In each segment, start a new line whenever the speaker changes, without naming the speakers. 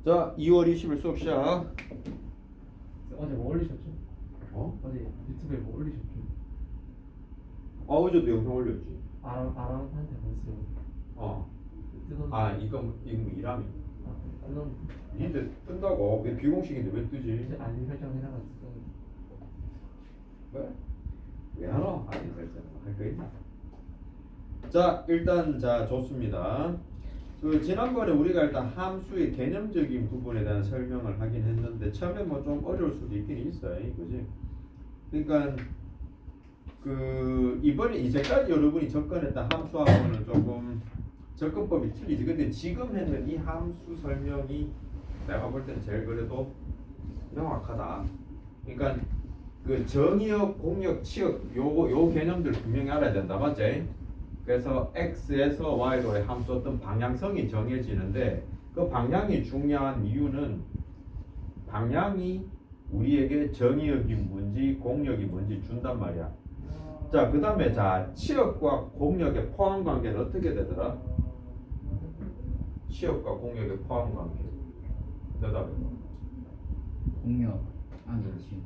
자, 2월 20일 수업 시작.
어제 뭐 올리셨죠?
어?
어제 유튜브에 뭐 올리셨죠?
어제도 영상 올렸지.
아람한테 벌써
어.
뜯었는데.
아, 이거 이라미.
뜯었는데.
니들 뜬다고? 그게 비공식인데 왜 뜨지?
이제 알림 설정 해놔가지고.
왜? 왜 하노? 아니, 설정 할거 있나? 자, 일단 자 좋습니다. 그 지난번에 우리가 일단 함수의 개념적인 부분에 대한 설명을 하긴 했는데 처음에 뭐 좀 어려울 수도 있긴 있어요, 그지? 그러니까 그 이번에 이제까지 여러분이 접근했던 함수하고는 조금 접근법이 틀리지. 근데 지금 했는 이 함수 설명이 내가 볼 때는 제일 그래도 명확하다. 그러니까 그 정의역, 공역, 치역 요 개념들 분명히 알아야 된다, 맞지? 그래서 x에서 y로의 함수 어떤 방향성이 정해지는데 그 방향이 중요한 이유는 방향이 우리에게 정의역이 뭔지 공역이 뭔지 준단 말이야. 자, 그 다음에 자 치역과 공역의 포함 관계는 어떻게 되더라? 치역과 공역의 포함 관계 대답해.
공역 아니지.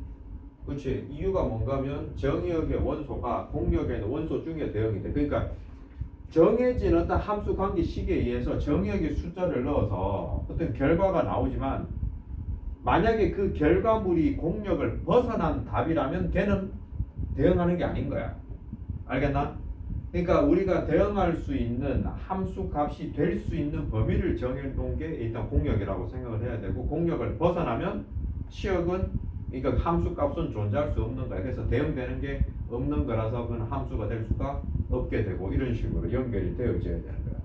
그렇지. 이유가 뭔가면 정의역의 원소가 공역에 있는 원소 중에 대응이 돼. 그러니까 정해진 어떤 함수 관계식에 의해서 정의역의 숫자를 넣어서 어떤 결과가 나오지만 만약에 그 결과물이 공역을 벗어난 답이라면 걔는 대응하는 게 아닌 거야. 알겠나? 그러니까 우리가 대응할 수 있는 함수 값이 될 수 있는 범위를 정해놓은 게 일단 공역이라고 생각을 해야 되고 공역을 벗어나면 치역은 그러니까 함수 값은 존재할 수 없는 거야. 그래서 대응되는 게 없는 거라서 그건 함수가 될 수가 없게 되고 이런 식으로 연결이 되어져야 되는 거야.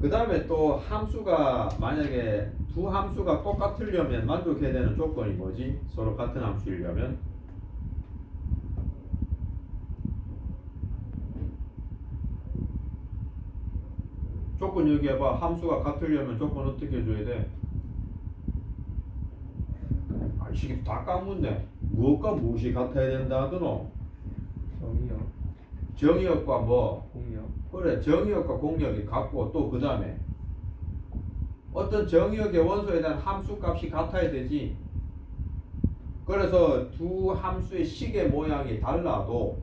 그 다음에 또 함수가 만약에 두 함수가 똑같으려면 만족해야 되는 조건이 뭐지? 서로 같은 함수이려면 조건 얘기해봐. 함수가 같으려면 조건 어떻게 해줘야 돼? 아, 이 새끼 다 까먹네. 무엇과 무엇이 같아야 된다 하더노?
정의역,
정의역과 뭐?
공역.
그래, 정의역과 공역이 같고 또 그 다음에 어떤 정의역의 원소에 대한 함수 값이 같아야 되지. 그래서 두 함수의 식의 모양이 달라도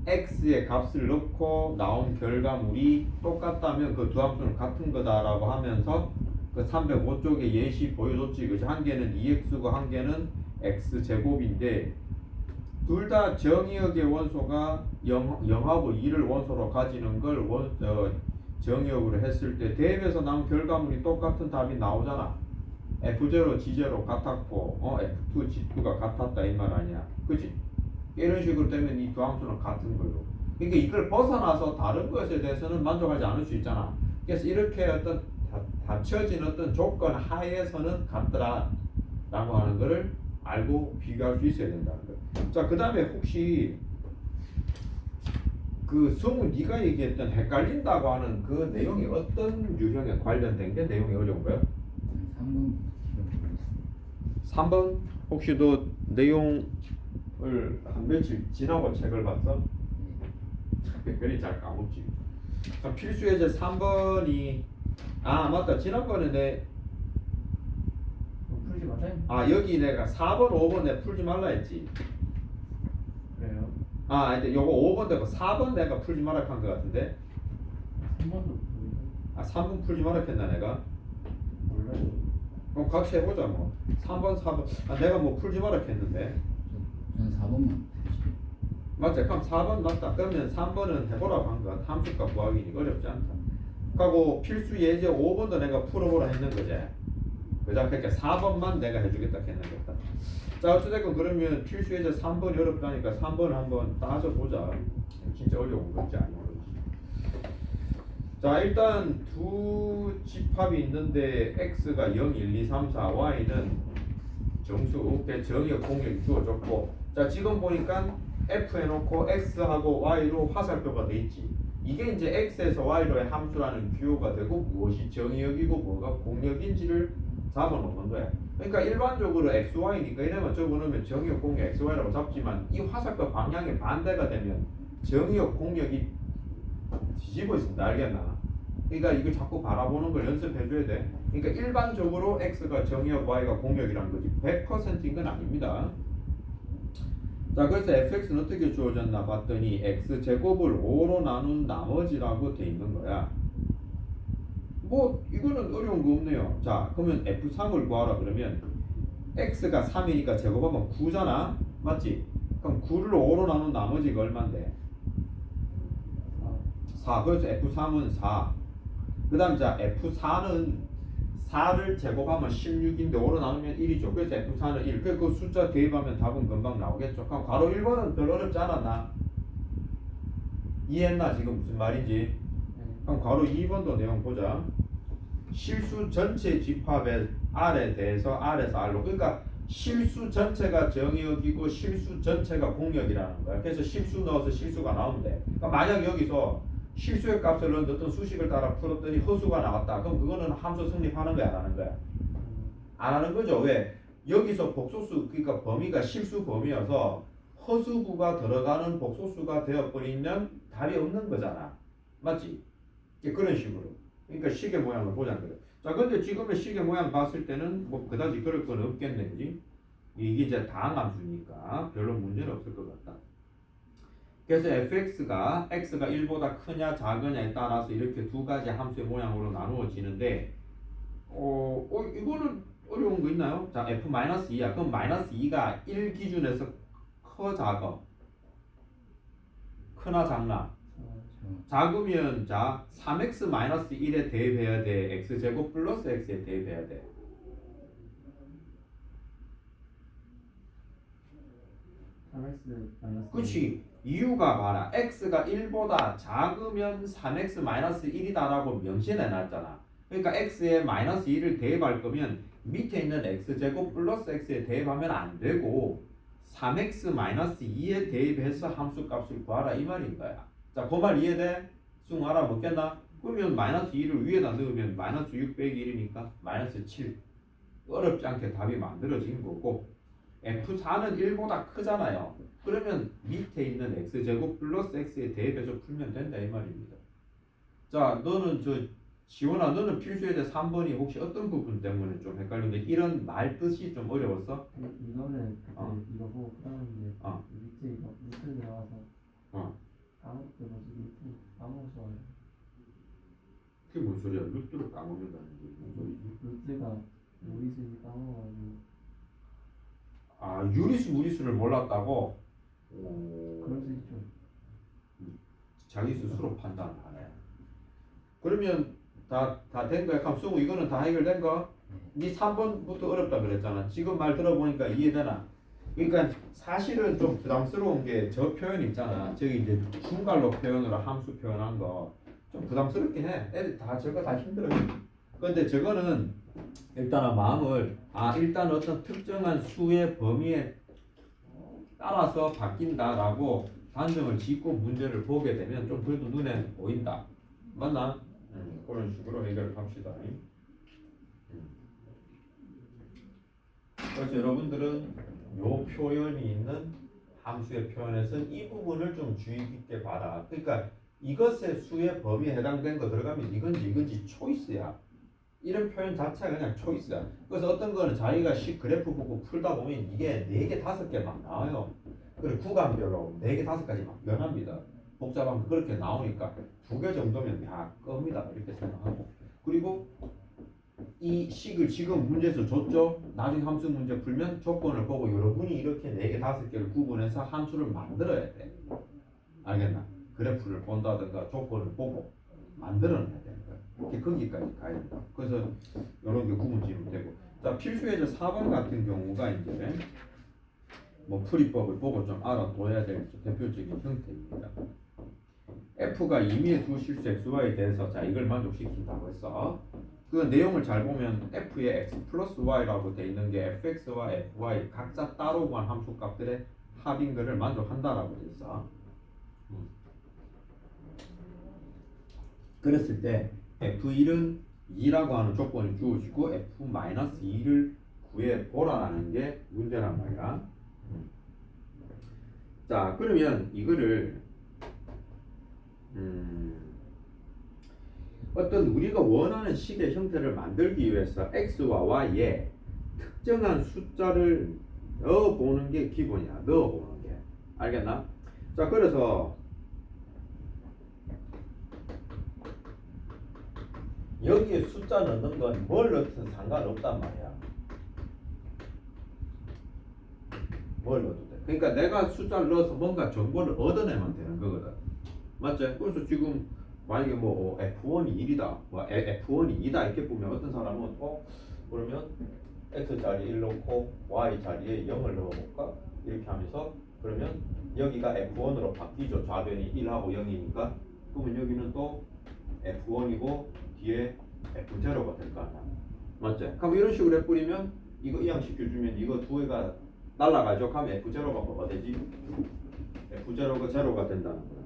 x의 값을 넣고 나온 결과물이 똑같다면 그 두 함수는 같은 거다라고 하면서 그 305쪽에 예시 보여줬지. 그치? 한 개는 2x고 한 개는 x제곱인데 둘 다 정의역의 원소가 0하고 2를 원소로 가지는 걸 정의역으로 했을 때 대입해서 나온 결과물이 똑같은 답이 나오잖아. F0, G0 같았고 F2, G2가 같았다 이 말 아니야. 그치? 이런 식으로 되면 이 두 함수는 같은 걸로. 그러니까 이걸 벗어나서 다른 것에 대해서는 만족하지 않을 수 있잖아. 그래서 이렇게 어떤 갖춰진 어떤 조건 하에서는 같더라 라고 하는 거를 알고 비교할 수 있어야 된다는 거예요. 자, 그 다음에 혹시 그 성우 네가 얘기했던 헷갈린다고 하는 그 내용이 어떤 유형에 관련된 게 내용이 어려운 거야?
3번
3번 혹시 너 내용을 한 며칠 지나고 책을 봤어? 괜히 잘 까먹지. 필수 예제 3번이 아 맞다. 지난번에
풀지 말아요?
여기 내가 4번 5번 내가 풀지 말라 했지.
그래요?
근데 요거 5번 되고 4번 내가 풀지 말라 한 것 같은데.
3번도
3번 풀지 말라 했나 내가?
몰라요.
그럼 같이 해보자 뭐. 3번 4번 내가 뭐 풀지 말라 했는데.
저는 4번만
맞지? 그럼 4번 맞다. 그러면 3번은 해보라고 한 것 같아. 함수값 구하기 어렵지 않다. 하고 필수 예제 5번도 내가 풀어보라 했는 거지. 그자 그러니까 4번만 내가 해주겠다 했는 거다. 자, 어찌됐건 그러면 필수 예제 3번이 어렵다니까 3번을 한번 따져보자. 진짜 어려운 건지 아닌 건지. 자, 일단 두 집합이 있는데 x가 0, 1, 2, 3, 4, y는 정수, 정의역 공역이 주어졌고, 자 지금 보니까 f 해놓고 x하고 y로 화살표가 돼 있지. 이게 이제 x에서 y로의 함수라는 기호가 되고 무엇이 정의역이고 뭐가 공역인지를 잡아놓는 거야. 그러니까 일반적으로 x, y니까 이러면 적어놓으면 정의역, 공역, x, y라고 잡지만 이 화살표 방향이 반대가 되면 정의역, 공역이 뒤집어진다. 알겠나? 그러니까 이거 자꾸 바라보는 걸 연습해줘야 돼. 그러니까 일반적으로 x가 정의역, y가 공역이라는 거지 100%인 건 아닙니다. 자, 그래서 fx는 어떻게 주어졌나 봤더니 x제곱을 5로 나눈 나머지라고 돼 있는 거야. 뭐 이거는 어려운 거 없네요. 자, 그러면 f3을 구하라 그러면 x가 3이니까 제곱하면 9잖아. 맞지? 그럼 9를 5로 나눈 나머지가 얼만데? 4. 그래서 f3은 4. 그 다음 자 f4는 4를 제곱하면 16인데 5로 나누면 1이죠. 그래서 f4는 1. 그 숫자 대입하면 답은 금방 나오겠죠. 그럼 괄호 1번은 별 어렵지 않았나? 이해했나 지금 무슨 말인지?
네.
그럼 괄호 2번도 내용 보자. 실수 전체 집합의 R에 대해서 R에서 R로, 그러니까 실수 전체가 정의역이고 실수 전체가 공역이라는 거야. 그래서 실수 넣어서 실수가 나오면 돼. 그러니까 만약 여기서 실수의 값을 어떤 수식을 따라 풀었더니 허수가 나왔다. 그럼 그거는 함수 성립하는 거야, 안 하는 거야? 안 하는 거죠. 왜? 여기서 복소수, 그러니까 범위가 실수 범위여서 허수구가 들어가는 복소수가 되어버리면 답이 없는 거잖아. 맞지? 그런 식으로. 그러니까 시계 모양을 보자는 거예요. 자, 근데 지금의 시계 모양 봤을 때는 뭐 그다지 그럴 건 없겠네, 그지? 이게 이제 다항함수니까 별로 문제는 없을 것 같다. 그래서 fx가 x가 1보다 크냐 작으냐에 따라서 이렇게 두 가지 함수의 모양으로 나누어지는데, 이거는 어려운 거 있나요? 자, f-2야. 그럼 -2가 1 기준에서 커 작아? 크나 작나? 작으면 자 3x-1에 대입해야 돼. x제곱 플러스 x에 대입해야 돼.
3x 마이너스
그치. 이유가 봐라. x가 1보다 작으면 3x-1이다라고 명시해 놨잖아. 그러니까 x에 -1을 대입할 거면 밑에 있는 x제곱 플러스 x에 대입하면 안 되고 3x-2에 대입해서 함수값을 구하라 이 말인 거야. 자, 그 말 이해돼? 쑥 알아먹겠나? 그러면 -2를 위에다 넣으면 -6 빼기 1이니까 -7. 어렵지 않게 답이 만들어진 거고, f4는 1보다 크잖아요. 그러면 밑에 있는 x제곱 플러스 x에 대입해서 풀면 된다 이 말입니다. 자, 너는 지원아, 너는 필수예제 3번이 혹시 어떤 부분 때문에 좀 헷갈리는데 이런 말 뜻이 좀 어려웠어?
이거는 그때 이거 보고 풀었는데
어.
밑에 이거 루트 들어가서 까먹고 뭐지 루트 까먹어서
그게 뭔 소리야? 루트를 까먹는다는 게 무슨 소리지?
루트가 무리수를 까먹어가지고
아, 유리수 무리수를 몰랐다고?
그럴 수 있죠.
자기 스스로 판단하네. 그러면 다 된 거야? 그럼 승우 이거는 다 해결된 거? 네 3번부터 어렵다 그랬잖아. 지금 말 들어보니까 이해되나? 그러니까 사실은 좀 부담스러운 게 저 표현 있잖아. 저기 이제 중괄호 표현으로 함수 표현한 거 좀 부담스럽긴 해. 애들 다 저거 다 힘들어요. 근데 저거는 일단은 마음을 일단 어떤 특정한 수의 범위에 따라서 바뀐다라고 단정을 짓고 문제를 보게 되면 좀 그래도 눈에 보인다. 맞나? 그런 식으로 해결을 합시다. 그래서 여러분들은 요 표현이 있는 함수의 표현에서는 이 부분을 좀 주의 깊게 봐라. 그러니까 이것의 수의 범위에 해당된 거 들어가면 이건지 초이스야. 이런 표현 자체가 그냥 초이스야. 그래서 어떤 거는 자기가 그래프 보고 풀다 보면 이게 4개, 5개 막 나와요. 그리고 구간별로 4개, 5가지 막 변합니다. 복잡하면 그렇게 나오니까 2개 정도면 겁니다. 이렇게 생각하고. 그리고 이 식을 지금 문제에서 줬죠. 나중에 함수 문제 풀면 조건을 보고 여러분이 이렇게 4개, 5개를 구분해서 함수를 만들어야 돼. 알겠나? 그래프를 본다든가 조건을 보고 만들어내야 되는 거야. 이렇게 거기까지 가야 된다. 그래서 이런 게 구분 지으면 되고. 자, 필수예제 4번 같은 경우가 이제 뭐 풀이법을 보고 좀 알아둬야 될 대표적인 형태입니다. F가 임의의 두 실수 XY에 대해서 자 이걸 만족시킨다고 했어. 그 내용을 잘 보면 F의 X 플러스 Y라고 돼 있는 게 FX와 FY 각자 따로 구한 함수값들의 합인 거를 만족한다라고 돼 있어. 그랬을 때 F1은 2라고 하는 조건이 주어지고 F-2를 구해 보라라는 게 문제란 말이야. 자, 그러면 이거를 어떤 우리가 원하는 식의 형태를 만들기 위해서 x와 y에 특정한 숫자를 넣어보는 게 기본이야. 넣어보는 게. 알겠나? 자, 그래서 여기에 숫자 넣는 건 뭘 넣든 상관없단 말이야. 뭘 넣어도 돼. 그러니까 내가 숫자를 넣어서 뭔가 정보를 얻어내면 되는 거거든. 맞지? 그래서 지금 만약에 뭐 F1이 1이다, 뭐 F1이 2다 이렇게 보면 어떤 사람은 그러면 X 자리에 1 넣고 Y 자리에 0을 넣어볼까? 이렇게 하면서 그러면 여기가 F1으로 바뀌죠. 좌변이 1하고 0이니까. 그러면 여기는 또 F1이고 뒤에 F0가 될 거 아니야. 맞지? 그럼 이런 식으로 해버리면 이거 이항시켜주면 이거 두 개가 날라가죠. 그럼 F0가 뭐가 되지? F0가 0가 된다는 거야.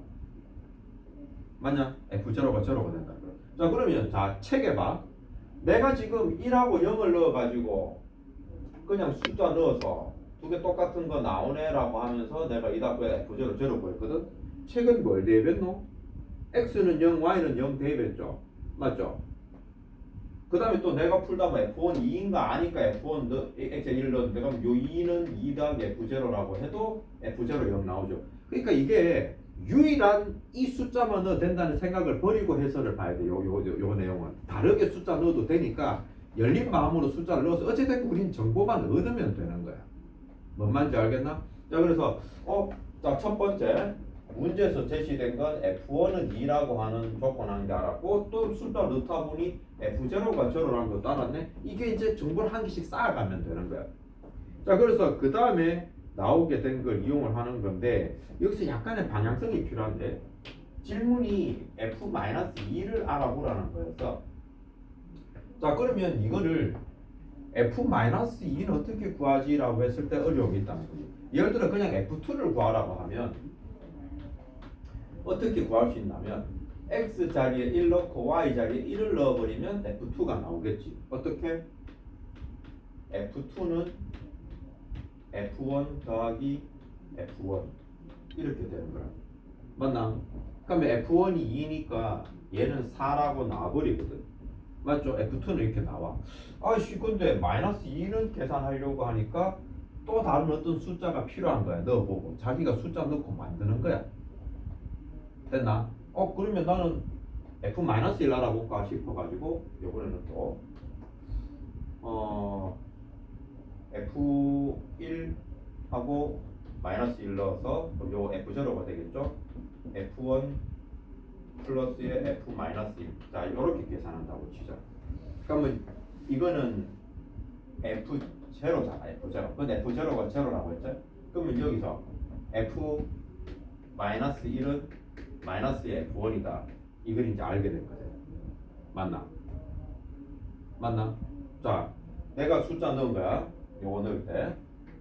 맞냐? F0가 0가 된다는 거야. 자, 그러면 자 책에 내가 지금 1하고 0을 넣어가지고 그냥 숫자 넣어서 두 개 똑같은 거 나오네라고 하면서 내가 이 답에 F0 0 구했거든. 책은 뭘 대입했노? X는 0, Y는 0 대입했죠. 맞죠? 그 다음에 또 내가 풀다면 F1 2인가 아니까 F1 X에 1 넣었는데 그럼 요 2는 2 더하기 F0라고 해도 F0 0 나오죠. 그러니까 이게 유일한 이 숫자만 넣어도 된다는 생각을 버리고 해설을 봐야 돼. 요 내용은 다르게 숫자 넣어도 되니까 열린 마음으로 숫자를 넣어서 어찌됐든 우린 정보만 얻으면 되는 거야. 뭔 말인지 알겠나? 자, 그래서 자, 첫 번째 문제에서 제시된 건 F1은 2라고 하는 조건한 게 알았고 또 숫자 넣다 보니 F0가 0라는 것도 알았네. 이게 이제 정보를 한 개씩 쌓아가면 되는 거야. 자, 그래서 그 다음에 나오게 된 걸 이용을 하는 건데 여기서 약간의 방향성이 필요한데 질문이 F-2를 알아보라는 거였어. 자, 그러면 이거를 F-2는 어떻게 구하지? 라고 했을 때 어려움이 있다는 거지. 예를 들어 그냥 F2를 구하라고 하면 어떻게 구할 수 있냐면 X 자리에 1 넣고 Y 자리에 1을 넣어버리면 F2가 나오겠지. 어떻게? F2는 F1 더하기 F1 이렇게 되는 거야. 맞나? 그러면 F1이 2니까 얘는 4라고 나와버리거든. 맞죠? F2는 이렇게 나와. 아이씨, 근데 마이너스 2는 계산하려고 하니까 또 다른 어떤 숫자가 필요한 거야. 넣어보고 자기가 숫자 넣고 만드는 거야. 됐나? 그러면 나는 F-1 알아볼까 싶어가지고 요번에는 또 F1하고 마이너스 1 넣어서 그럼 요 F0가 되겠죠? F1 플러스에 F-1 자, 요렇게 계산한다고 치자. 그러면 이거는 F0잖아. F0 근데 F0가 0라고 했죠? 그러면 여기서 F-1은 마이너스의 F1이다. 이걸 이제 알게 된 거예요. 맞나? 자, 내가 숫자 넣은 거야. 요거 넣을 때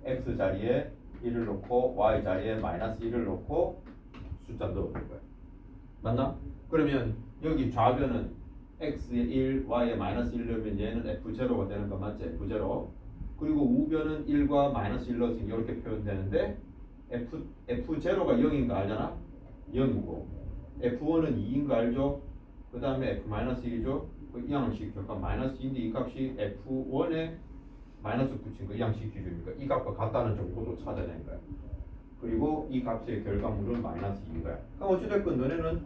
X 자리에 1을 넣고 Y 자리에 마이너스 1을 넣고 숫자 넣어준 거야. 맞나? 그러면 여기 좌변은 X에 1, Y에 마이너스 1 넣으면 얘는 F0가 되는 거 맞지? F0. 그리고 우변은 1과 마이너스 1 넣었으니 이렇게 표현되는데 F0가 0인 거 알잖아? 0이고 F1은 2인 거 알죠? 그 다음에 F-1이죠? 그 이항시켜. 마이너스 2인데 이 값이 F1에 마이너스 붙인 거 이항시켜주니까 이 값과 같다는 정보도 찾아낸 거야. 그리고 이 값의 결과물은 마이너스 2인 거야. 그럼 어찌됐건 너네는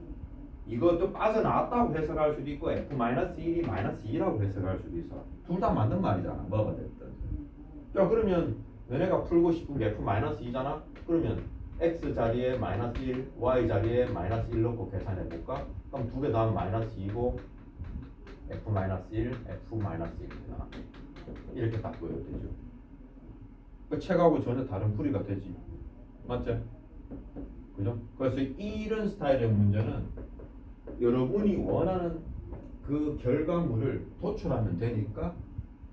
이것도 빠져나왔다고 해석할 수도 있고 F-1이 마이너스 2라고 해석할 수도 있어. 둘 다 맞는 말이잖아. 뭐가 됐든. 자, 그러면 너네가 풀고 싶은 게 F-2잖아? 그러면 X 자리에 마이너스 1, Y 자리에 마이너스 1 넣고 계산해볼까? 그럼 두 개 다음 마이너스 2고 F-1, F-1이구나. 이렇게 딱 보여도 되죠. 그 책하고 전혀 다른 풀이가 되지. 맞죠? 그죠? 그래서 이런 스타일의 문제는 여러분이 원하는 그 결과물을 도출하면 되니까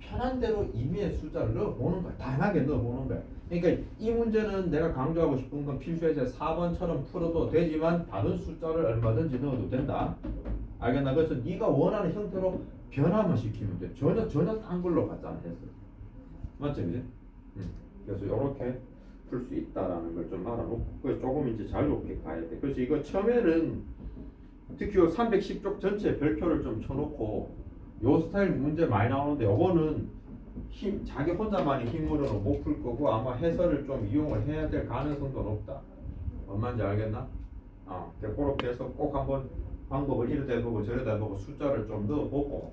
편한 대로 임의의 숫자를 넣어보는 거야. 다양하게 넣어보는 거야. 그러니까 이 문제는 내가 강조하고 싶은 건 필수예제 4번처럼 풀어도 되지만 다른 숫자를 얼마든지 넣어도 된다. 알겠나? 그래서 네가 원하는 형태로 변화만 시키면 돼. 전혀 딴 걸로 가잖아. 했어. 맞지? 그지? 그래서 이렇게 풀 수 있다라는 걸 좀 알아놓고 조금 이제 자유롭게 가야 돼. 그래서 이거 처음에는 특히 요 310쪽 전체 별표를 좀 쳐놓고 요 스타일 문제 많이 나오는데 요거는 자기 혼자만의 힘으로는 못 풀 거고 아마 해설을 좀 이용을 해야 될 가능성도 높다. 뭔 말인지 알겠나? 그렇게 해서 꼭 한번 방법을 이렇게 해보고 저렇게 해보고 숫자를 좀 넣어보고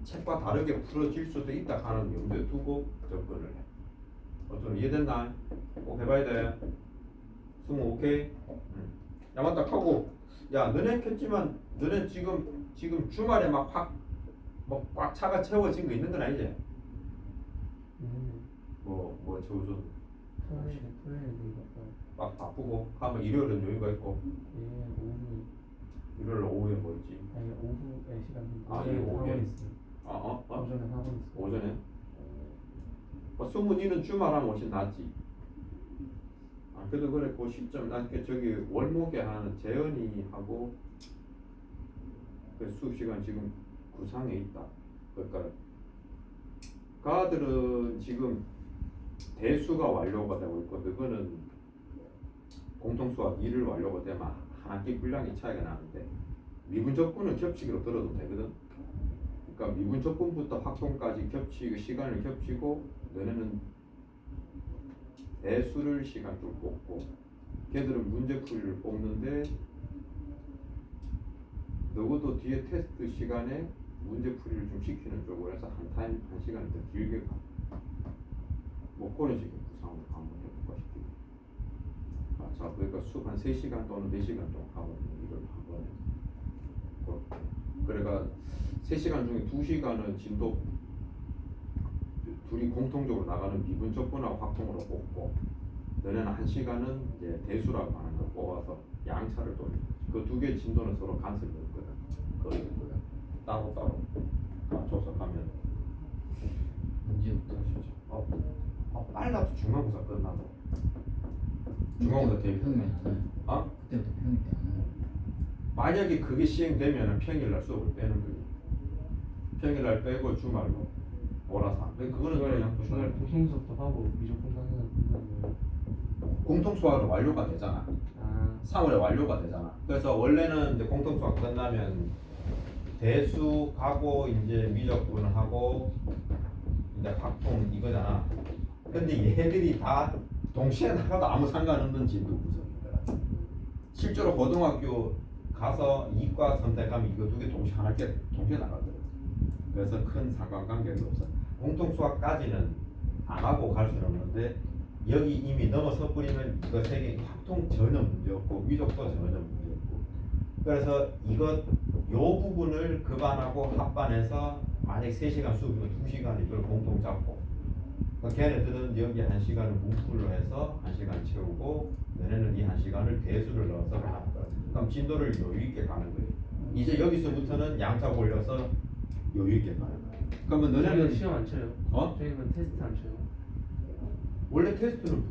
책과 다르게 풀어질 수도 있다 하는 염두에 두고 접근을 해. 좀 이해됐나? 꼭 해봐야 돼. 승우 오케이? 야 맞다 하고 야 너네 켰지만 너네 지금 주말에 막 확 뭐 꽉 차가 채워진 거 있는 건 아니지? 뭐 채워줘
토요일에 이거
막 바쁘고 하면 일요일은 여유가 있고
오후
일요일 오후에 뭐 있지?
아니 오후에 시간
예, 오후에.
학원 있어요. 오전에 학원 있어요.
오전에? 승훈이는 주말 하면 훨씬 낫지. 그래도 그래 그 시점 난 저기 월목에 하는 재현이하고 그 수업 시간 지금 구상에 있다. 그러니까 가들은 지금 대수가 완료가 되고 있고 그거는 공통수학 2를 완료가 되면 한 학기 분량이 차이가 나는데 미분적분은 겹치기로 들어도 되거든. 그러니까 미분적분부터 확통까지 겹치고 시간을 겹치고 너네는 대수를 시간 좀 뽑고 걔들은 문제풀이를 뽑는데 너도 뒤에 테스트 시간에 문제풀이를 좀 시키는 쪽으로 해서 한 시간을 더 길게 가. 뭐 그런 식의 구상을 한번 해볼까 싶기도 해. 자 그러니까 수업 한 3시간 또는 4시간 정도 하고 이걸 한번 그러니까 3시간 중에 2시간은 진도 둘이 공통적으로 나가는 미분적분하고 확통으로 뽑고 너네는 1시간은 이제 대수라고 하는 걸 뽑아서 양차를 돌리고 그 두 개의 진도는 서로 간섭이 없거든. 거의 거야. 따로따로 맞춰서 가면
언제부터?
빨라도 중간고사 끝나도 중간고사 대비
평일이잖아요. 그때부터 평일 때 안 해요.
만약에 그게 시행되면 평일날 수업을 빼는 거예요. 평일날 빼고 주말로 몰아서 그거는 그냥
주말 도심 수업도 하고 미적분 하는
공통수학은 완료가 되잖아. 3월에 완료가 되잖아. 그래서 원래는 이제 공통수학 끝나면 대수 가고 이제 미적분 하고 이제 확통 이거잖아. 근데 얘들이 다 동시에 나가도 아무 상관없는 진도 구성이더라. 실제로 고등학교 가서 이과 선택하면 이거 두 개 동시에 동시에 나가거든. 그래서 큰 상관관계가 없어. 공통수학까지는 안 하고 갈 수는 없는데 여기 이미 넘어서 버리면 이거 세 개 확통 전혀 문제 없고 미적도 전혀 문제 없고 그래서 요 부분을 급반하고 합반해서 만약 3시간 수업이면 2시간 이걸 공통 잡고 그러니까 걔네들은 여기 1시간을 문풀로 해서 1시간 채우고 너네는 이 1시간을 대수를 넣어서 하는 거야. 그럼 진도를 여유 있게 가는 거예요. 이제 여기서부터는 양차 올려서 여유 있게 가는 거야. 그러면 너네는
저희는 시험 안 쳐요.
어?
저희는 테스트 안 쳐요.
원래 테스트는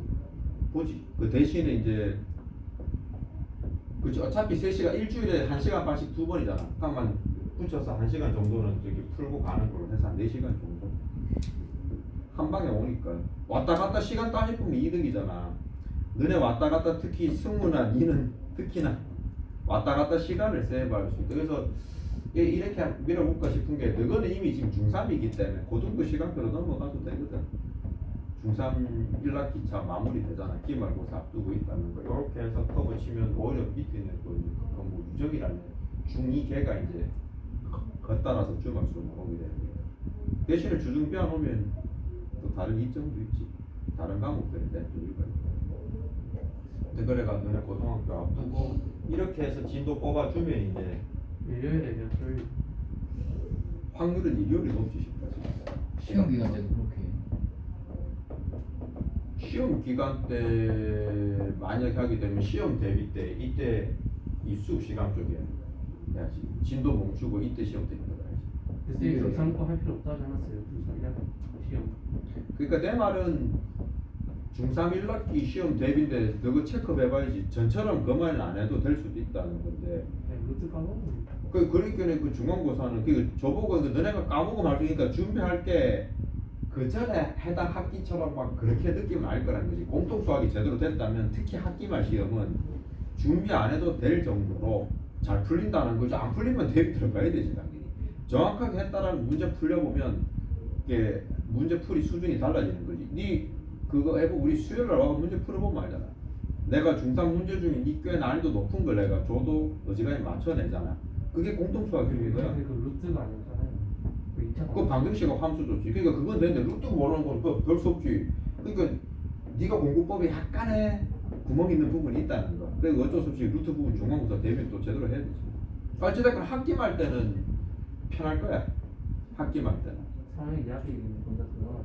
보지. 그 대신에 이제 그치 어차피 3시간 일주일에 1시간 반씩 2번이잖아. 그러니까 붙여서 1시간 정도는 저기 풀고 가는 걸로 해서 한 4시간 정도 한 방에 오니까 왔다 갔다 시간 따지면 이득이잖아. 너네 왔다 갔다 특히 승우나 니는 특히나 왔다 갔다 시간을 세이브할 수 있다. 그래서 이렇게 밀어볼까 싶은 게 너는 이미 지금 중3이기 때문에 그 정도 시간표로 넘어가도 되거든. 중3 1학기차 마무리 되잖아. 기말고사 앞두고 있다는 거. 이렇게 해서 커버 치면 오히려 밑에 있는 뭐 유적이라는 중2개가 이제 겉따라서 주말 수업을 오게 되는 거예요. 대신에 주중 빼놓으면 또 다른 이점도 있지. 다른 과목들이 땡겨질까 있고. 그래가 너네 고등학교 앞두고 이렇게 해서 진도 뽑아주면 이제
일요일에 그냥 토요일.
확률은 일요일이 높지 싶다.
시험 기간 때도 그렇게 해요.
시험 기간 때 만약에 하게 되면 시험 대비 때 이때 이 수업 시간 쪽에 해야지. 진도 멈추고 이때 시험 대비 들어가야지.
그때 중3거 할 필요 없다고 하지 않았어요? 시험.
그러니까 내 말은 중3 1학기 시험 대비인데 너그 체크해봐야지. 전처럼 그만 안 해도 될 수도 있다는 건데.
루트 까먹으면.
그러니까 그 중간고사는 저보고 너네가 까먹고 말으니까 준비할 때 그 전에 해당 학기처럼 막 그렇게 느끼면 알 거라는 거지. 공통 수학이 제대로 됐다면 특히 학기말 시험은 준비 안 해도 될 정도로 잘 풀린다는 거죠. 안 풀리면 대비 들어가야 되지 당연히. 정확하게 했다라는 문제 풀려보면 이게 문제 풀이 수준이 달라지는 거지. 니 그거 해보고 우리 수요일날 와서 문제 풀어보면 알잖아. 내가 중상 문제 중에 니꽤 난이도 높은 걸 내가 줘도 어지간히 맞춰내잖아. 그게 공통수학인 거야.
그 루트가 아니잖아요. 그 2차
그 방정식하고 함수 줬지. 그러니까 그건 되는데 루트 모르는 건 별 수 없지. 그러니까 네가 공부법에 약간의 구멍 있는 부분이 있다는 거. 그리고 어쩔 수 없이 루트 부분 중간고사 되면 또 제대로 해야 되지. 어찌됐건 학기말 때는 편할 거야. 학기말 때는.
사람이 대학교 있는 건다 들어가는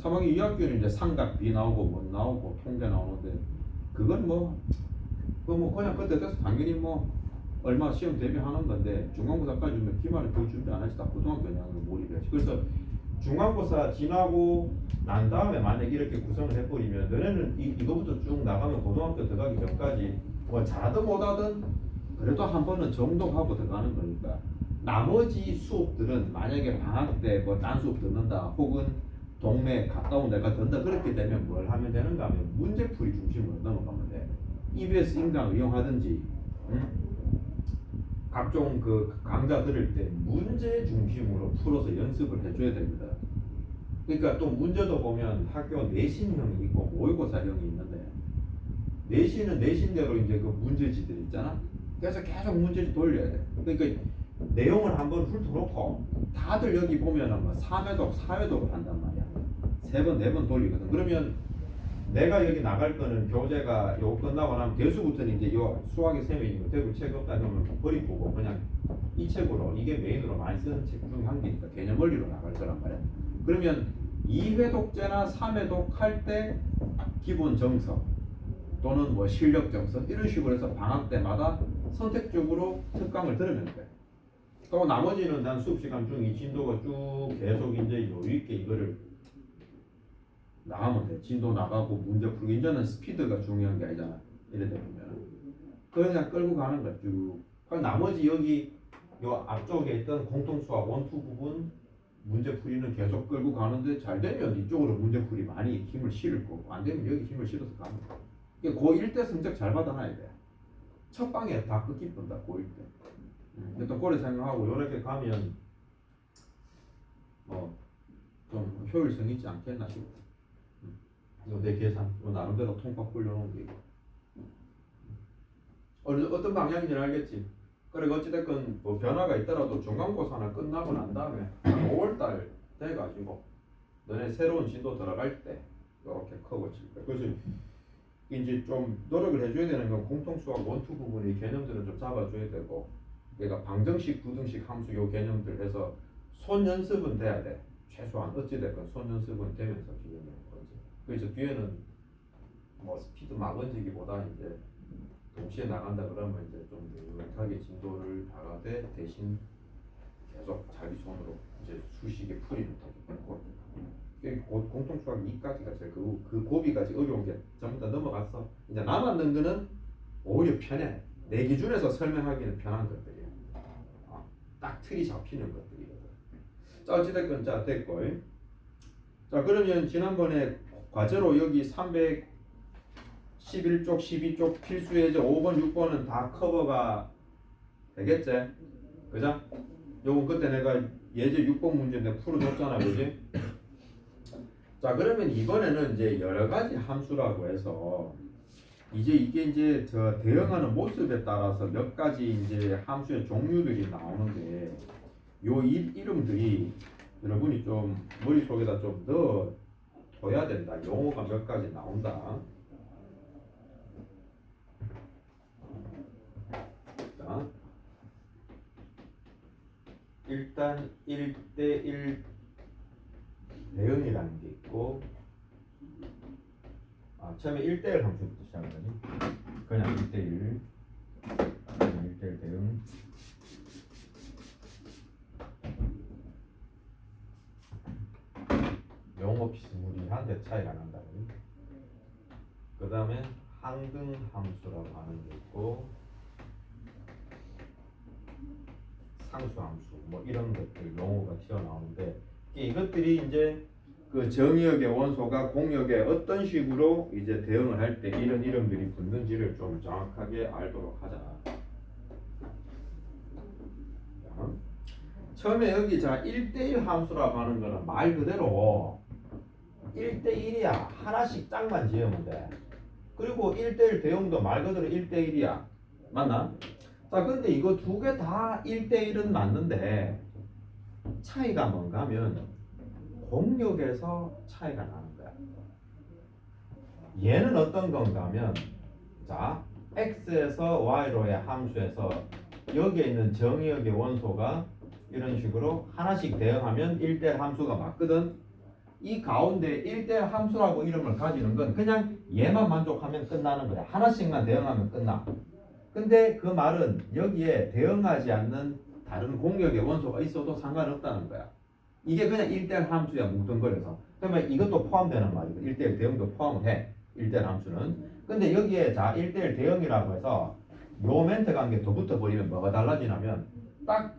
3학기 2학기는 이제 삼각 B 나오고 뭐 나오고 통계 나오는데 그건 뭐 그냥 그때 돼서 당연히 뭐 얼마 시험 대비하는 건데 중간고사까지 오면 기말에 별 준비 안 하지 다 고등학교 그냥으로 몰입해야지. 그래서 중간고사 지나고 난 다음에 만약 이렇게 구성을 해버리면 너네는 이거부터 쭉 나가면 고등학교 들어가기 전까지 뭐 잘하든 못하든 그래도 한 번은 정독하고 들어가는 거니까 나머지 수업들은 만약에 방학 때 뭐 딴 수업 듣는다 혹은 동네 가까운 데가 든다 그렇게 되면 뭘 하면 되는가 하면 문제풀이 중심으로 넘어가면 돼. EBS 인강 이용하든지 각종 그 강좌 들을 때 문제 중심으로 풀어서 연습을 해줘야 됩니다. 그러니까 또 문제도 보면 학교 내신형이 있고 모의고사형이 있는데 내신은 내신대로 이제 그 문제지들 있잖아. 그래서 계속 문제지 돌려야 돼. 그러니까 내용을 한번 훑어놓고 다들 여기 보면은 뭐 3회독, 4회독을 한단 말이야. 3번, 4번 돌리거든. 그러면 내가 여기 나갈 거는 교재가 요 끝나고 나면 대수부터는 이제 요 수학의 셈이 대구 책 없다 그러면 버리고 그냥 이 책으로 이게 메인으로 많이 쓰는 책 중에 한 개니까 개념 원리로 나갈 거란 말이야. 그러면 2회독제나 3회독 할 때 기본 정석 또는 뭐 실력 정석 이런 식으로 해서 방학 때마다 선택적으로 특강을 들으면 돼. 또 나머지는 난 수업 시간 중 이 진도가 쭉 계속 이제 여유 있게 이거를 나가면 돼. 진도 나가고 문제 풀고 이제는 스피드가 중요한 게 아니잖아. 이래 되면 그냥 끌고 가는 거야 쭉. 그럼 나머지 여기 요 앞쪽에 있던 공통수학 원투 부분 문제 풀이는 계속 끌고 가는데 잘 되면 이쪽으로 문제 풀이 많이 힘을 실을 거고 안 되면 여기 힘을 실어서 가는 거야. 고1 때 성적 잘 받아놔야 돼. 첫 방에 다 끊기 뻔다 고1 때. 일단 그래 생각하고 이렇게 가면 좀 효율성 있지 않겠나 싶어. 이거 내 계산, 이거 나름대로 통과 굴려놓은 게 이거. 어떤 방향인지 알겠지? 그리고 어찌됐건 뭐 변화가 있더라도 중간고사나 끝나고 난 다음에 5월달 돼가지고 너네 새로운 진도 들어갈 때 이렇게 커버칠 거야. 그래서 이제 좀 노력을 해줘야 되는 건 공통수학 원투 부분의 개념들은 좀 잡아줘야 되고 그러니까 방정식, 부등식, 함수 요 개념들 해서 손 연습은 돼야 돼. 최소한 어찌됐건 손 연습은 되면서 기억하는 거지. 그래서 뒤에는 뭐 스피드 막 얹기보다 이제 동시에 나간다 그러면 이제 좀 느긋하게 진도를 나가되 대신 계속 자기 손으로 이제 수식에 풀이를 하고 공통수학 2까지가 제일 그 고비까지 어려운 게 전부 다 넘어갔어. 이제 남았는 거는 오히려 편해. 내 기준에서 설명하기는 편한 것들이야. 딱 틀이 잡히는 것들이거든. 자 어찌됐건 자 됐고. 자 그러면 지난번에 과제로 여기 311쪽, 12쪽 필수 예제 5번, 6번은 다 커버가 되겠지? 그죠? 요거 그때 내가 예제 6번 문제 내가 풀어줬잖아, 그지? 자 그러면 이번에는 이제 여러 가지 함수라고 해서 이게 이제 저 대응하는 모습에 따라서 몇 가지 이제 함수의 종류들이 나오는데 요 이름들이 여러분이 좀 머릿속에다 좀 넣어둬야 된다. 용어가 몇 가지 나온다. 자, 일단 1대1 대응이라는 게 있고 처음에 1대1 함수부터 시작하지. 그냥 1대1 대응. 용어 비스무리한데 차이가 난다. 그 다음에 항등 함수라고 하는 게 있고 상수 함수 뭐 이런 것들 용어가 튀어나오는데 이것들이 이제 그 정의역의 원소가 공역에 어떤 식으로 이제 대응을 할 때 이런 이름들이 붙는지를 좀 정확하게 알도록 하자. 처음에 여기 자 1대1 함수라고 하는 거는 말 그대로 1대1이야. 하나씩 짝만 지으면 돼. 그리고 1대1 대응도 말 그대로 1대1이야. 맞나? 자, 근데 이거 두 개 다 1대1은 맞는데 차이가 뭔가 하면 공역에서 차이가 나는 거야. 얘는 어떤 건가 하면 자, x에서 y로의 함수에서 여기에 있는 정의역의 원소가 이런 식으로 하나씩 대응하면 1대1 함수가 맞거든. 이 가운데 1대1 함수라고 이름을 가지는 건 그냥 얘만 만족하면 끝나는 거야. 하나씩만 대응하면 끝나. 근데 그 말은 여기에 대응하지 않는 다른 공역의 원소가 있어도 상관없다는 거야. 이게 그냥 1대1 함수야, 뭉뚱그려서. 그러면 이것도 포함되는 말이고 1대1 대응도 포함을 해. 1대1 함수는. 근데 여기에 자 1대1 대응이라고 해서 요 멘트 관계 더 붙어버리면 뭐가 달라지냐면 딱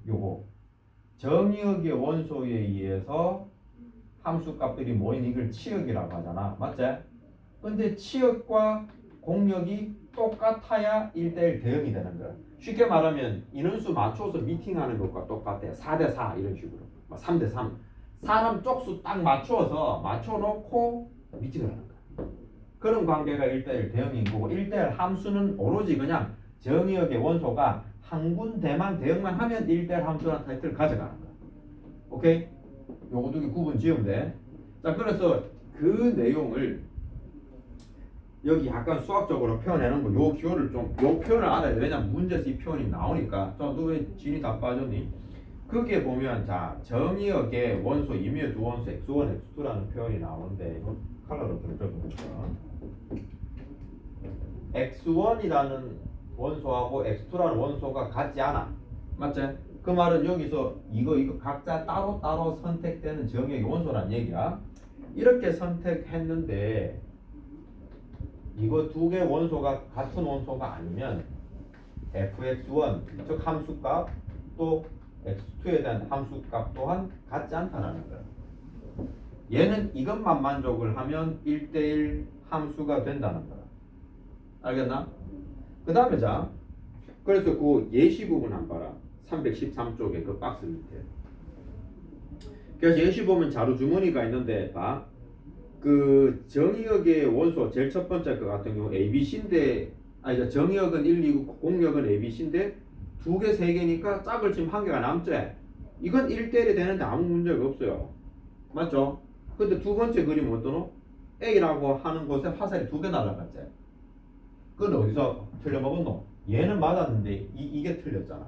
요거 정의역의 원소에 의해서 함수값들이 모인 이걸 치역이라고 하잖아. 맞지? 근데 치역과 공역이 똑같아야 1대1 대응이 되는 거야. 쉽게 말하면 인원수 맞춰서 미팅하는 것과 똑같아. 4대4 이런 식으로 3대3 사람 쪽수 딱 맞춰놓고 미팅을 하는 거야. 그런 관계가 1대1 대응인 거고 1대1 함수는 오로지 그냥 정의역의 원소가 한 군데만 대응만 하면 1대1 함수라는 타이틀을 가져가는 거야. 오케이? 요거 두 개 구분 지으면 돼. 자, 그래서 그 내용을 여기 약간 수학적으로 표현하는 거, 요 기호를 좀, 요 표현을 알아야 돼. 왜냐면 문제에서 이 표현이 나오니까. 자, 너 왜 진이 다 빠졌니? 거기에 보면, 자, 정의역의 원소, 임의의 두 원소, x1, x2라는 표현이 나오는데, 이거 컬러로 좀 적어볼까? x1이라는 원소하고 x2라는 원소가 같지 않아. 맞지? 그 말은 여기서 이거 각자 따로 선택되는 정의역의 원소란 얘기야. 이렇게 선택했는데 이거 두 개 원소가 같은 원소가 아니면 fx1 즉 함수값 또 x2에 대한 함수값 또한 같지 않다는 거야. 얘는 이것만 만족을 하면 1대1 함수가 된다는 거야. 알겠나? 그 다음에 자, 그래서 그 예시 부분 한번 봐라. 313쪽에 그 박스 밑에. 그래서 예시 보면 자료 주머니가 있는데 봐. 그 정의역의 원소 제일 첫 번째 거 같은 경우 ABC인데 아니 정의역은 1, 2, 공역은 ABC인데 두 개, 세 개니까 짝을 지금 한 개가 남죠. 이건 1대1이 되는데 아무 문제가 없어요. 맞죠? 근데 두 번째 그림 어떠노? A라고 하는 곳에 화살이 두 개 날아갔지. 그건 어디서 틀려먹었노? 얘는 맞았는데 이게 틀렸잖아.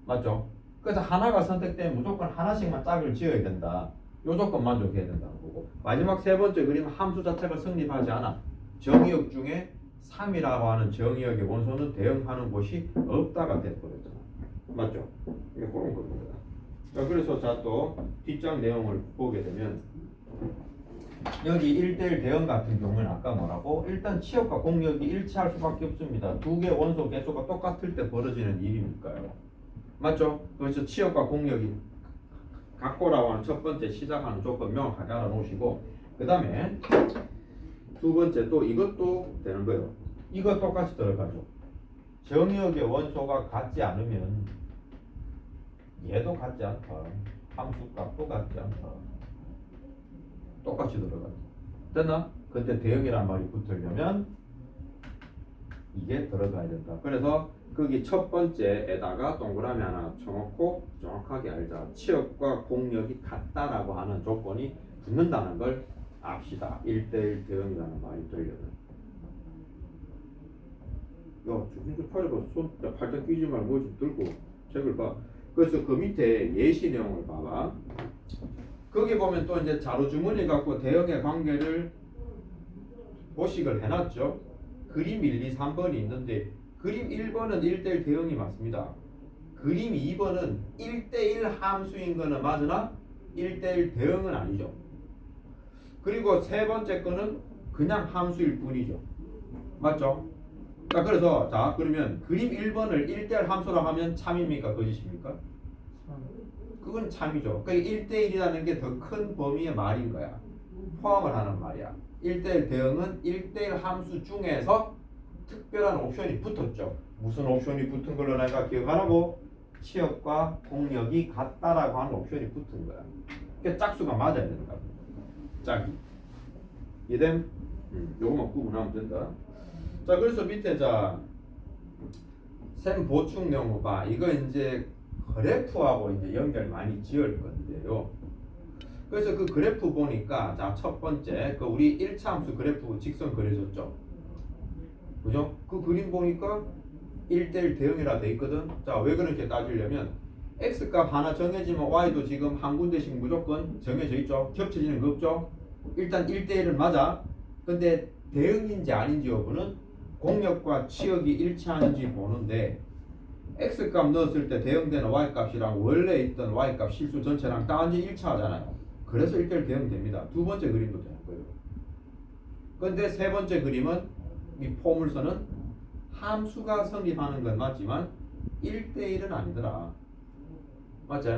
맞죠? 그래서 하나가 선택되면 무조건 하나씩만 짝을 지어야 된다. 요 조건 만족해야 된다는 거고. 마지막 세 번째 그림 함수 자체가 성립하지 않아. 정의역 중에 3이라고 하는 정의역의 원소는 대응하는 곳이 없다가 돼버렸잖아. 맞죠? 이게 그런 겁니다. 자, 그래서 자 또 뒷장 내용을 보게 되면 여기 1대1 대응 같은 경우는 아까 뭐라고? 일단 치역과 공역이 일치할 수밖에 없습니다. 두 개 원소 개수가 똑같을 때 벌어지는 일이니까요. 맞죠? 그래서 치역과 공역이 같고라고 하는 첫 번째 시작하는 조건 명확하게 알아놓으시고 그 다음에 두 번째 또 이것도 되는 거예요. 이거 똑같이 들어가죠. 정의역의 원소가 같지 않으면 얘도 같지 않다. 함수값도 같지 않다. 똑같이 들어가죠. 됐나? 근데 대응이란 말이 붙으려면 이게 들어가야 된다. 그래서 거기 첫 번째에다가 동그라미 하나 쳐놓고 정확하게 알자. 치역과 공역이 같다라고 하는 조건이 붙는다는 걸 압시다. 1대1 대응이라는 말이 들려요. 야, 정신 팔려봐. 손 팔짱 끼지 말고 뭐 좀 들고 책을 봐. 그래서 그 밑에 예시 내용을 봐봐. 거기 보면 또 이제 자료 주머니 갖고 대응의 관계를 모식을 해놨죠. 그림 1, 2, 3번이 있는데 그림 1번은 1대1 대응이 맞습니다. 그림 2번은 1대1 함수인 거는 맞으나 1대1 대응은 아니죠. 그리고 세 번째 거는 그냥 함수일 뿐이죠. 맞죠? 자, 그래서 자 그러면 그림 1번을 1대1 함수라고 하면 참입니까? 거짓입니까? 그건 참이죠. 그러니까 1대1이라는 게 더 큰 범위의 말인 거야. 포함을 하는 말이야. 1대1 대응은 1대1 함수 중에서 특별한 옵션이 붙었죠. 무슨 옵션이 붙은 걸로 내가 기억하라고? 치역과 공역이 같다라고 하는 옵션이 붙은 거야. 그러니까 짝수가 맞아야 되는 거야. 짝이. 이해됨? 요거만 구분하면 된다. 자, 그래서 밑에 자 셈 보충 내용 봐. 이거 이제 그래프하고 이제 연결 많이 지을 건데요. 그래서 그 그래프 보니까 자, 첫 번째 그 우리 1차 함수 그래프 직선 그려줬죠. 그죠? 그 그림 보니까 1대1 대응이라 돼 있거든. 자, 왜 그렇게 따지려면 x값 하나 정해지면 y도 지금 한 군데씩 무조건 정해져 있죠. 겹쳐지는 거 없죠. 일단 1대1은 맞아. 근데 대응인지 아닌지 여부는 공역과 치역이 일치하는지 보는데 x값 넣었을 때 대응되는 y값이랑 원래 있던 y값 실수 전체랑 완전히 일치하잖아요. 그래서 1대1 대응됩니다. 두 번째 그림도 되는 거예요. 근데 세 번째 그림은 이 포물선은 함수가 성립하는 건 맞지만 1대1은 아니더라. 맞지?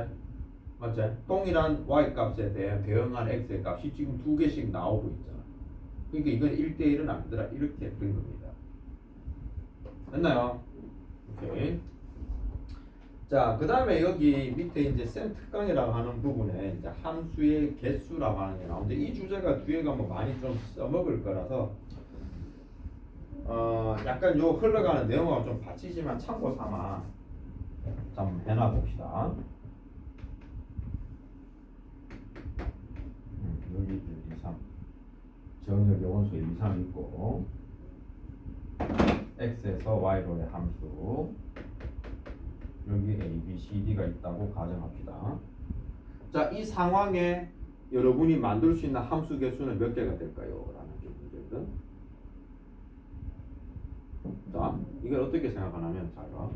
맞지? 동일한 y값에 대해 대응한 x의 값이 지금 두 개씩 나오고 있잖아. 그러니까 이건 1대1은 아니더라. 이렇게 된 겁니다. 됐나요? 오케이. 자, 그 다음에 여기 밑에 이제 셈 특강이라고 하는 부분에 이제 함수의 개수라고 하는 게 나오는데 이 주제가 뒤에 가면 많이 좀 써먹을 거라서 약간 요 흘러가는 내용하고 좀 받치지만 참고 삼아 좀 해놔 봅시다. 여기 1, 2, 3 정의역의 원소 1, 2, 3 있고 x에서 y로의 함수 여기 a, b, c, d가 있다고 가정합시다. 자, 이 상황에 여러분이 만들 수 있는 함수 개수는 몇 개가 될까요? 라는 게 문제거든. 자, 이걸 어떻게 생각하냐면 잘 봐.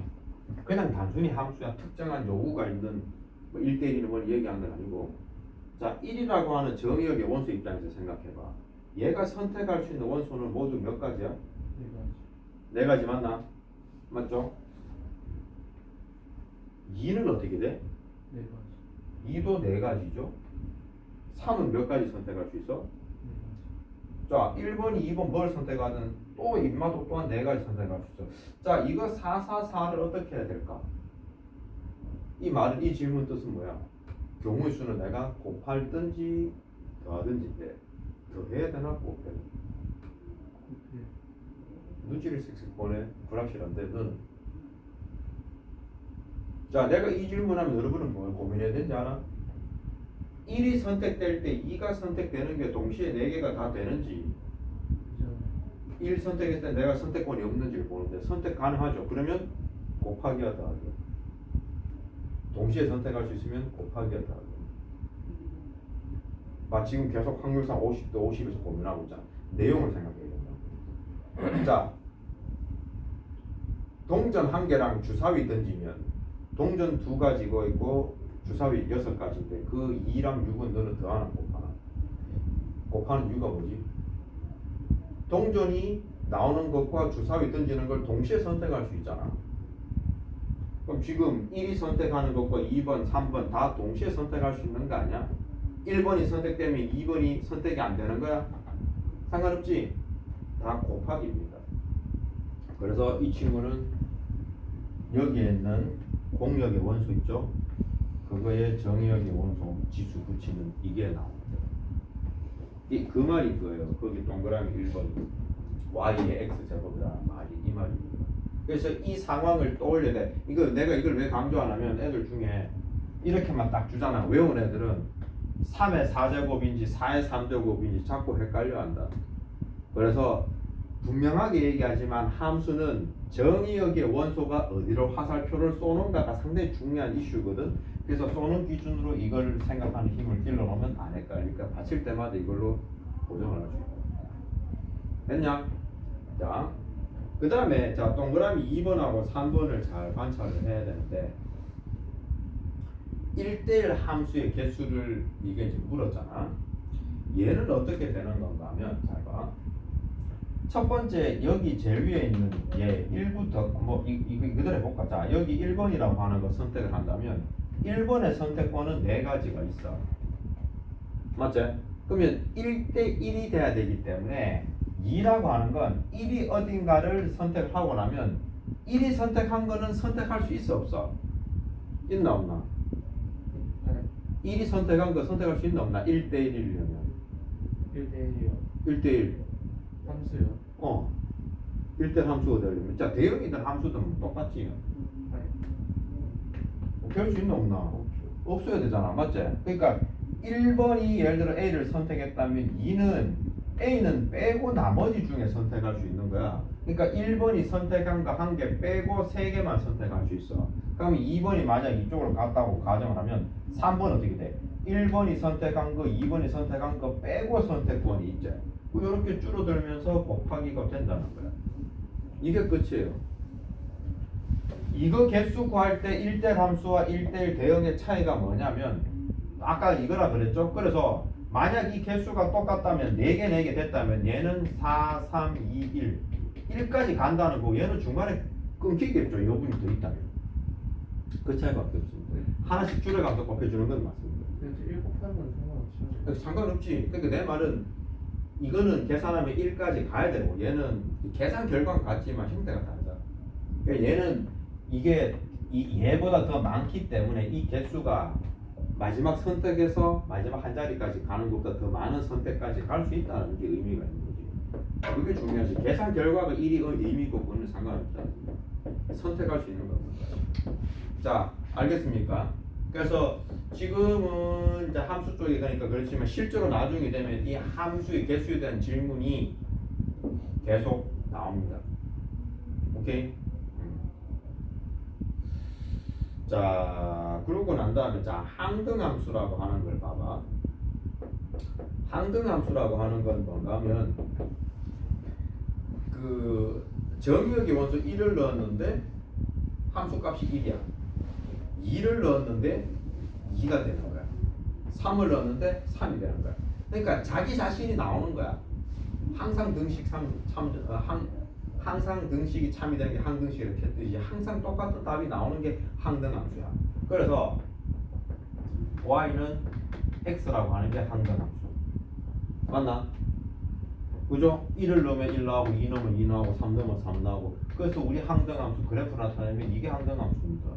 그냥 단순히 함수야 특정한 요구가 있는 뭐 1대1이는 뭘 얘기하는 건 아니고 자, 1이라고 하는 정의역의 원소 입장에서 생각해봐. 얘가 선택할 수 있는 원소는 모두 몇 가지야? 네 가지 맞나? 맞죠? 2는 어떻게 돼? 2도 4가지죠? 3은 몇 가지 선택할 수 있어? 자, 1번, 2번 뭘 선택하든 또 임마도 또한 4가지 선택할 수 있어. 자, 이거 4, 4, 4를 어떻게 해야 될까? 이 말은, 이 질문 뜻은 뭐야? 경우의 수는 내가 곱하든지 더하든지인데 더해야 되나 곱해야 되나? 눈치를 쓱쓱 보내. 불확실한데 너는? 자, 내가 이 질문하면 여러분은 뭘 고민해야 되는지 알아? 1이 선택될 때 2가 선택되는 게 동시에 4개가 다 되는지 1 선택했을 때 내가 선택권이 없는지를 보는데 선택 가능하죠. 그러면 곱하기와 더하기. 동시에 선택할 수 있으면 곱하기와 더하기. 지금 계속 확률상 50대 50에서 고민하고 있잖아. 내용을 생각해야 된다. 자, 동전 1개랑 주사위 던지면 동전 2가지고 있고 주사위 6가지인데 그 2랑 6은 너는 더하나 곱하나? 곱하는 이유가 뭐지? 동전이 나오는 것과 주사위 던지는 걸 동시에 선택할 수 있잖아. 그럼 지금 1이 선택하는 것과 2번, 3번 다 동시에 선택할 수 있는 거 아니야? 1번이 선택되면 2번이 선택이 안 되는 거야? 상관없지? 다 곱하기입니다. 그래서 이 친구는 여기에 있는 공역의 원소 있죠? 그거에 정의역의 원소 지수 붙이면 이게 나옵니다. 그 말인 거예요. 거기 동그라미 1번 y의 x제곱이라는 말이 이 말입니다. 그래서 이 상황을 떠올려야 돼. 내가 이걸 왜 강조하냐면 애들 중에 이렇게만 딱 주잖아. 외운 애들은 3의 4제곱인지 4의 3제곱인지 자꾸 헷갈려 한다. 그래서 분명하게 얘기하지만 함수는 정의역의 원소가 어디로 화살표를 쏘는가가 상당히 중요한 이슈거든. 그래서 쏘는 기준으로 이걸 생각하는 힘을 길러놓으면 안 헷갈리니까 받칠 때마다 이걸로 고정을 할 수 있다. 됐냐? 자, 그 다음에 자 동그라미 2번하고 3번을 잘 관찰을 해야 되는데 1대1 함수의 개수를 이게 이제 물었잖아. 얘는 어떻게 되는 건가 하면 잘 봐. 첫 번째 여기 제일 위에 있는 얘 1부터 뭐 이거 그대로 해볼까? 자, 여기 1번이라고 하는 거 선택을 한다면 1번의 선택권은 4가지가 있어. 맞지? 그러면 1대1이 돼야 되기 때문에 2라고 하는 건 1이 어딘가를 선택하고 나면 1이 선택한 거는 선택할 수 있어 없어? 있나 없나?
네.
1이 선택한 거 선택할 수 있나 없나? 1대1이려면
1대1이요.
1대1
함수요.
1대 함수가 되려면 자 대형이든 함수든 똑같지. 배울 수 있나 없나?
없죠.
없어야 되잖아, 맞지? 그러니까 1번이 예를 들어 A를 선택했다면 2는 A는 빼고 나머지 중에 선택할 수 있는 거야. 그러니까 1번이 선택한 거 한 개 빼고 3개만 선택할 수 있어. 그러면 2번이 만약 이쪽으로 갔다고 가정을 하면 3번 어떻게 돼? 1번이 선택한 거, 2번이 선택한 거 빼고 선택권이 있지. 이렇게 줄어들면서 곱하기가 된다는 거야. 이게 끝이에요. 이거 개수 구할 때 1대 함수와 1대1 대응의 차이가 뭐냐면 아까 이거라 그랬죠? 그래서 만약 이 개수가 똑같다면 4개 4개 됐다면 얘는 4, 3, 2, 1 1까지 간다는 거 얘는 중간에 끊기겠죠. 여분이 더 있다면 그 차이밖에 없습니다. 하나씩 줄여가면서 곱해주는 건 맞습니다.
근데 1 곱하는 건 상관없죠.
상관없지. 그러니까 내 말은 이거는 계산하면 1까지 가야 되고 얘는 계산 결과는 같지만 형태가 다르잖아. 그러니까 얘는 이게 얘보다 더 많기 때문에 이 개수가 마지막 선택에서 마지막 한 자리까지 가는 것보다 더 많은 선택까지 갈 수 있다는 게 의미가 있는 거지. 그게 중요하지. 계산 결과가 1이 의미고 그거는 상관없잖아. 선택할 수 있는 겁니다. 자, 알겠습니까? 그래서 지금은 이제 함수 쪽에 가니까 그렇지만 실제로 나중에 되면 이 함수의 개수에 대한 질문이 계속 나옵니다. 오케이? 자, 그러고 난 다음에 자 항등함수라고 하는 걸 봐봐. 항등함수라고 하는 건 뭔가 하면 그 정의역의 원소 1을 넣었는데 함수값이 1이야. 2를 넣었는데 2가 되는 거야. 3을 넣었는데 3이 되는 거야. 그러니까 자기 자신이 나오는 거야. 항상 등식 항상 등식이 참이 되는 게 항등식 이렇게 했듯이 항상 똑같은 답이 나오는 게 항등함수야. 그래서 y는 x라고 하는 게 항등함수. 맞나? 그죠? 1을 넣으면 1 나오고 2 넣으면 2 나오고 3 넣으면 3 나오고 그래서 우리 항등함수 그래프 나타내면 이게 항등함수입니다.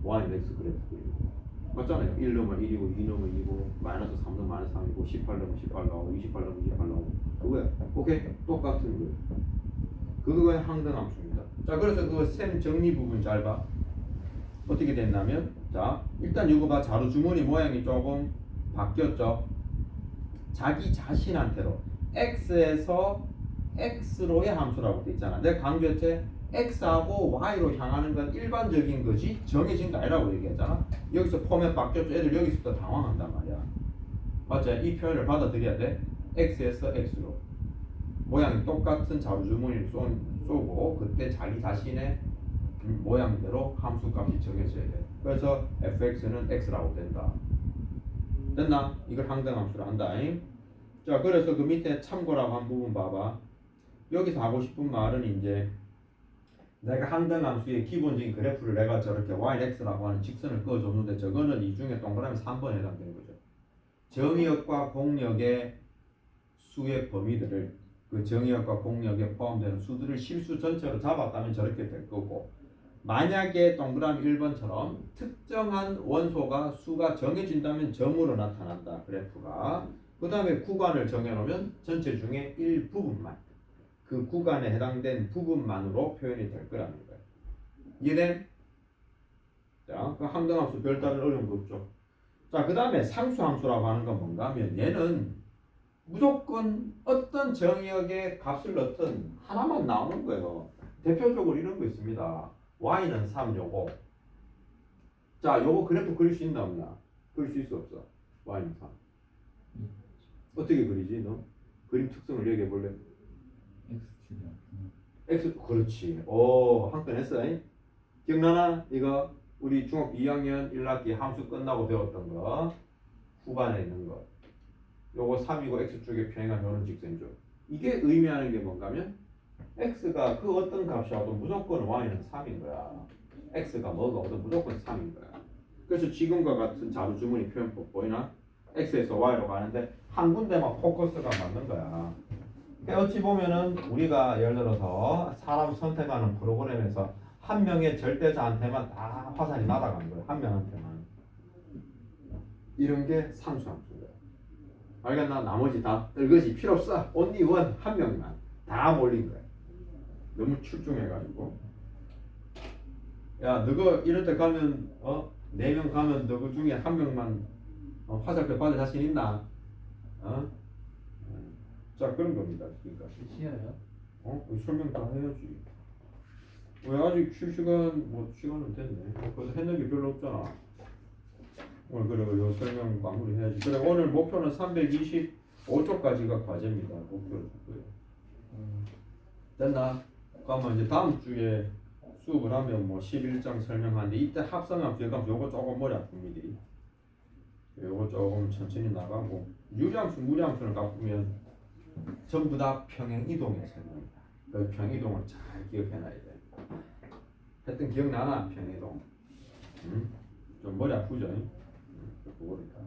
y는 x 그래프 그리고 맞잖아요. 1 넣으면 1이고 2 넣으면 2고 마이너스 3 넣으면 마이너스 3이고 18 넣으면 18 나오고 28 넣으면 28 나오고 그거야. 오케이? 똑같은 거예요. 그거가 항등함수입니다. 자, 그래서 그 셈 정리 부분 잘 봐. 어떻게 됐냐면, 자, 일단 이거 봐. 자루 주머니 모양이 조금 바뀌었죠. 자기 자신한테로 x에서 x로의 함수라고 돼 있잖아. 내가 강조했지. x하고 y로 향하는 건 일반적인 거지 정해진 거 아니라고 얘기했잖아. 여기서 포맷 바뀌었죠. 애들 여기서부터 당황한단 말이야. 맞지? 이 표현을 받아들여야 돼. x에서 x로. 모양이 똑같은 자루주머니를 쏘고 그때 자기 자신의 모양대로 함수값이 정해져야 돼. 그래서 fx는 x라고 된다. 됐나? 이걸 항등함수로 한다. 자, 그래서 그 밑에 참고라고 한 부분 봐봐. 여기서 하고 싶은 말은 이제 내가 항등함수의 기본적인 그래프를 내가 저렇게 yx라고 하는 직선을 그어줬는데 저거는 이 중에 동그라미 3번에 해당되는 거죠. 정의역과 공역의 수의 범위들을 그 정의역과 공역에 포함되는 수들을 실수 전체로 잡았다면 저렇게 될 거고 만약에 동그라미 1번처럼 특정한 원소가 수가 정해진다면 점으로 나타난다. 그래프가. 그 다음에 구간을 정해놓으면 전체 중에 일부분만 그 구간에 해당된 부분만으로 표현이 될 거라는 거예요. 이해된? 자, 그 항등함수 별다른 어려운 거 없죠. 자, 그 다음에 상수함수라고 하는 건 뭔가 하면 얘는 무조건 어떤 정의역에 값을 넣든 하나만 나오는 거예요. 대표적으로 이런 거 있습니다. y는 3 요거. 자, 요거 그래프 그릴 수 있나 없나? 그릴 수 있어 없어? y는 3. 어떻게 그리지 너? 그림 특성을 얘기해 볼래?
x축이랑
x 그렇지. 오, 한 건 했어. 기억나나? 이거 우리 중학교 2학년 1학기 함수 끝나고 배웠던 거. 후반에 있는 거. 요거 3이고 x축에 평행한 요런 직선이죠. 이게 의미하는 게 뭔가면 x가 그 어떤 값이 와도 무조건 y는 3인 거야. x가 뭐가 와도 무조건 3인 거야. 그래서 지금과 같은 자루주머니 표현법 보이나? x에서 y로 가는데 한 군데만 포커스가 맞는 거야. 그러니까 어찌 보면은 우리가 예를 들어서 사람 선택하는 프로그램에서 한 명의 절대자한테만 다 화살이 날아간 거예요. 한 명한테만. 이런 게 상수함수인 거야. 알겠나? 나머지 다 떨거지 필요 없어. only one 한 명만 다 몰린 거야. 너무 출중해가지고. 야, 너가 이럴 때 가면 4명 가면 너그 중에 한 명만 화살표 받을 자신 있나? 자, 그런 겁니다. 그러니까.
시야요?
설명 다 해야지. 왜 아직 쉴 시간 시간은 됐네. 그래서 했는 게 별로 없잖아. 오늘 그리고 요 설명 마무리 해야지. 그래 오늘 목표는 325쪽까지가 과제입니다. 목표를 줬고요. 됐나? 그러면 이제 다음 주에 수업을 하면 11장 설명하는데 이때 합성함수, 역함수 요거 조금 머리 아픕니다. 요거 조금 천천히 나가고 유리함수, 무리함수를 갚으면 전부 다 평행 이동의 설명이다. 그 평행 이동을 잘 기억해놔야 돼. 했던 기억나나? 평행 이동. 좀 머리 아프죠? 그거를 다.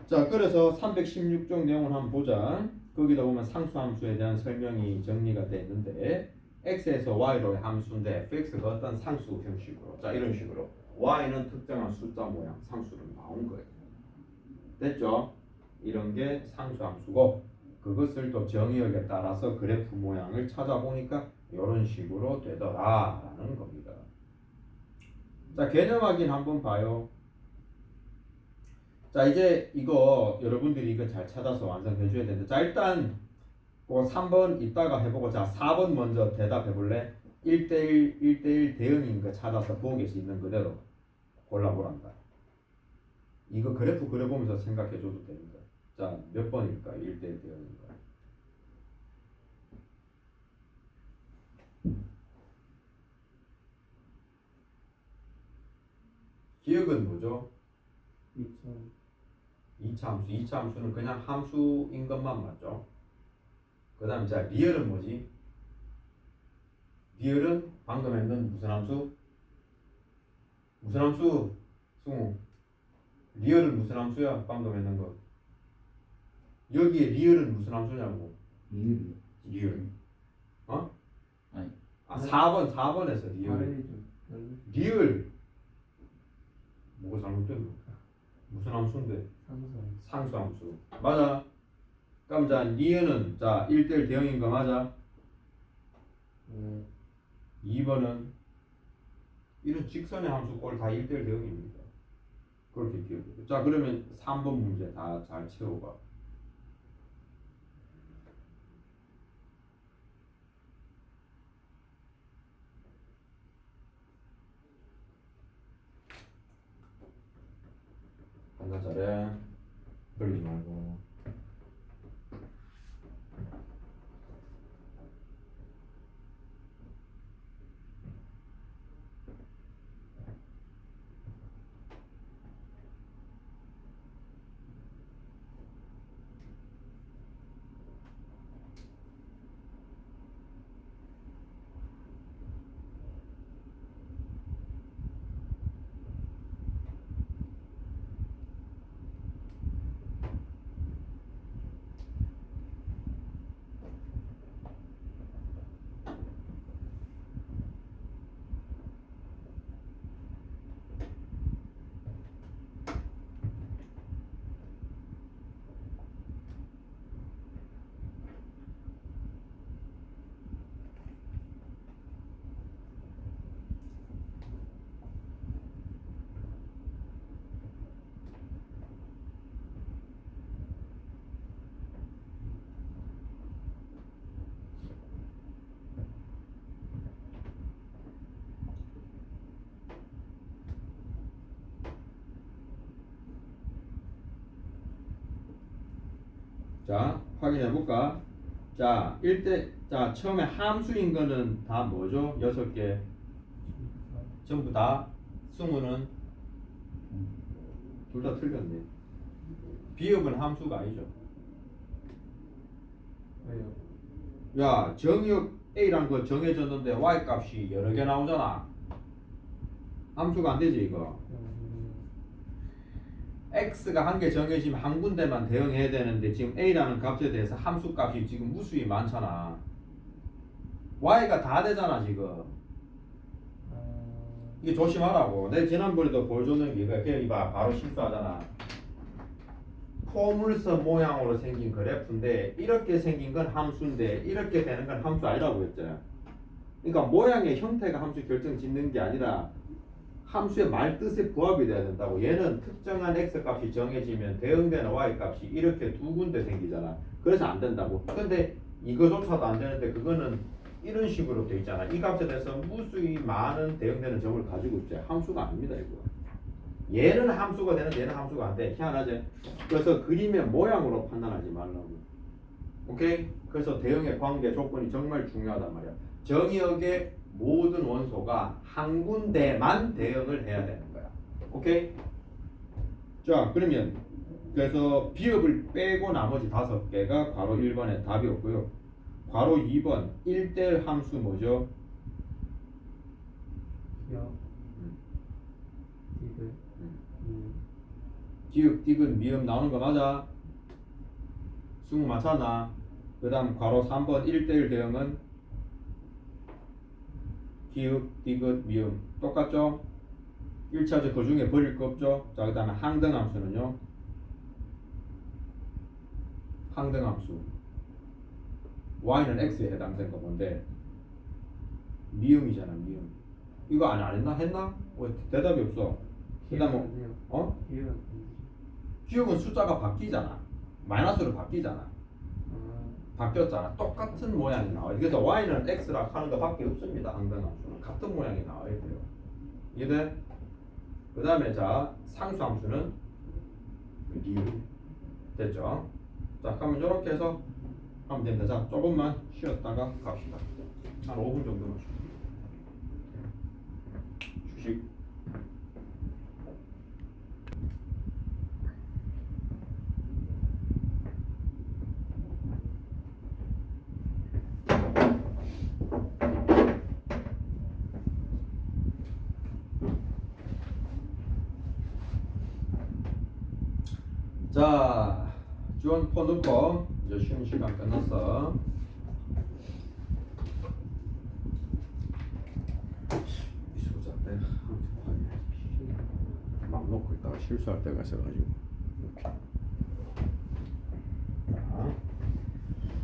자, 그래서 316쪽 내용을 한번 보자. 거기다 보면 상수함수에 대한 설명이 정리가 되어 있는데 x에서 y로의 함수인데 fx가 어떤 상수 형식으로, 자 이런 식으로 y는 특정한 숫자 모양 상수로 나온 거예요. 됐죠? 이런 게 상수함수고 그것을 또 정의역에 따라서 그래프 모양을 찾아보니까 이런 식으로 되더라라는 겁니다. 자, 개념 확인 한번 봐요. 자, 이제 이거 여러분들이 이거 잘 찾아서 완성해 줘야 되는데, 자 일단 그 3번 이따가 해보고, 자 4번 먼저 대답해 볼래? 1대1 1대1 대응인 거 찾아서 보고계시 있는 그대로 골라보란다. 이거 그래프 그려보면서 생각해 줘도 됩니다. 자, 몇 번일까? 1대1 대응인가? 기억은 뭐죠? 2차 함수. 2차 함수는 그냥 함수인 것만 맞죠? 그 다음 자 리얼은 뭐지? 리얼은 방금 했는 무슨 함수? 무슨 함수? 승우, 리얼은 무슨 함수야? 방금 했는 거. 여기에 리얼은 무슨 함수냐고.
이유리.
리얼.
아니.
4번에서 리얼. 리얼. 뭐가 잘못됐노? 무슨 함수인데? 상수함수. 맞아. 그럼 자 리얼은 자 1대1 대응인 거 맞아? 2번은 이런 직선의 함수 꼴 다 1대1 대응입니다. 그렇게 기억해요. 자 그러면 3번 문제 다 잘 채워봐. 간다 잘해. 걸리지 말고. 자, 확인해 볼까? 자, 자, 처음에 함수인 거는 다 뭐죠? 6개. 전부 다. 승우는 둘 다 틀렸네. 비읍은 함수가 아니죠.
왜요?
야, 정의역 A라는 거 정해졌는데 Y 값이 여러 개 나오잖아. 함수가 안 되지 이거. X가 한 개 정해지면 한 군데만 대응해야 되는데 지금 A라는 값에 대해서 함수 값이 지금 무수히 많잖아. y가 다 되잖아 지금. 이게 조심하라고. 내가 지난번에도 보여줬는 게 이거야. 그냥 이봐 바로 실수하잖아. 포물선 모양으로 생긴 그래프인데 이렇게 생긴 건 함수인데 이렇게 되는 건 함수 아니라고 했잖아. 그러니까 모양의 형태가 함수 결정 짓는 게 아니라 함수의 말 뜻에 부합이 돼야 된다고. 얘는 특정한 x 값이 정해지면 대응되는 y 값이 이렇게 두 군데 생기잖아. 그래서 안 된다고. 근데 이거조차도 안 되는데 그거는 이런 식으로 돼 있잖아. 이 값에 대해서 무수히 많은 대응되는 점을 가지고 있지. 함수가 아닙니다 이거. 얘는 함수가 되는데 얘는 함수가 안 돼. 희한하지? 그래서 그림의 모양으로 판단하지 말라고. 오케이? 그래서 대응의 관계 조건이 정말 중요하단 말이야. 정의역의 모든 원소가 한 군데만 대응을 해야 되는 거야. 오케이? 자 그러면 그래서 비읍을 빼고 나머지 5개가 괄호 1번의 답이었고요. 괄호 2번 1대1 함수 뭐죠?
기억 디귿
디귿, 디귿, 미음 나오는 거 맞아? 수능 맞췄나? 그 다음 괄호 3번 1대1 대응은 기읍, 디귿, 미음 똑같죠? 1차적 그 중에 버릴 거 없죠? 자, 그 다음에 항등함수는요? 항등함수 y는 x에 해당되는 거 뭔데? 미음이잖아 미음. 이거 안 했나? 했나? 왜 대답이 없어? 그 다음 뭐?
기억
기억은 숫자가 바뀌잖아. 마이너스로 바뀌잖아. 바뀌었잖아. 똑같은 모양이 나와요. 그래서 y는 x라 하는 것밖에 없습니다. 항등함수는 같은 모양이 나와야 돼요. 이해돼? 그 다음에 자 상수함수는 미음 됐죠? 자 그러면 이렇게 해서 하면 됩니다. 자 조금만 쉬었다가 갑시다. 한 5분 정도만 휴식. 자, 지원포 넣고 이제 쉬는 시간 끝났어. 이 소자인데 막 놓고 있다가 실수할 때가 있어가지고.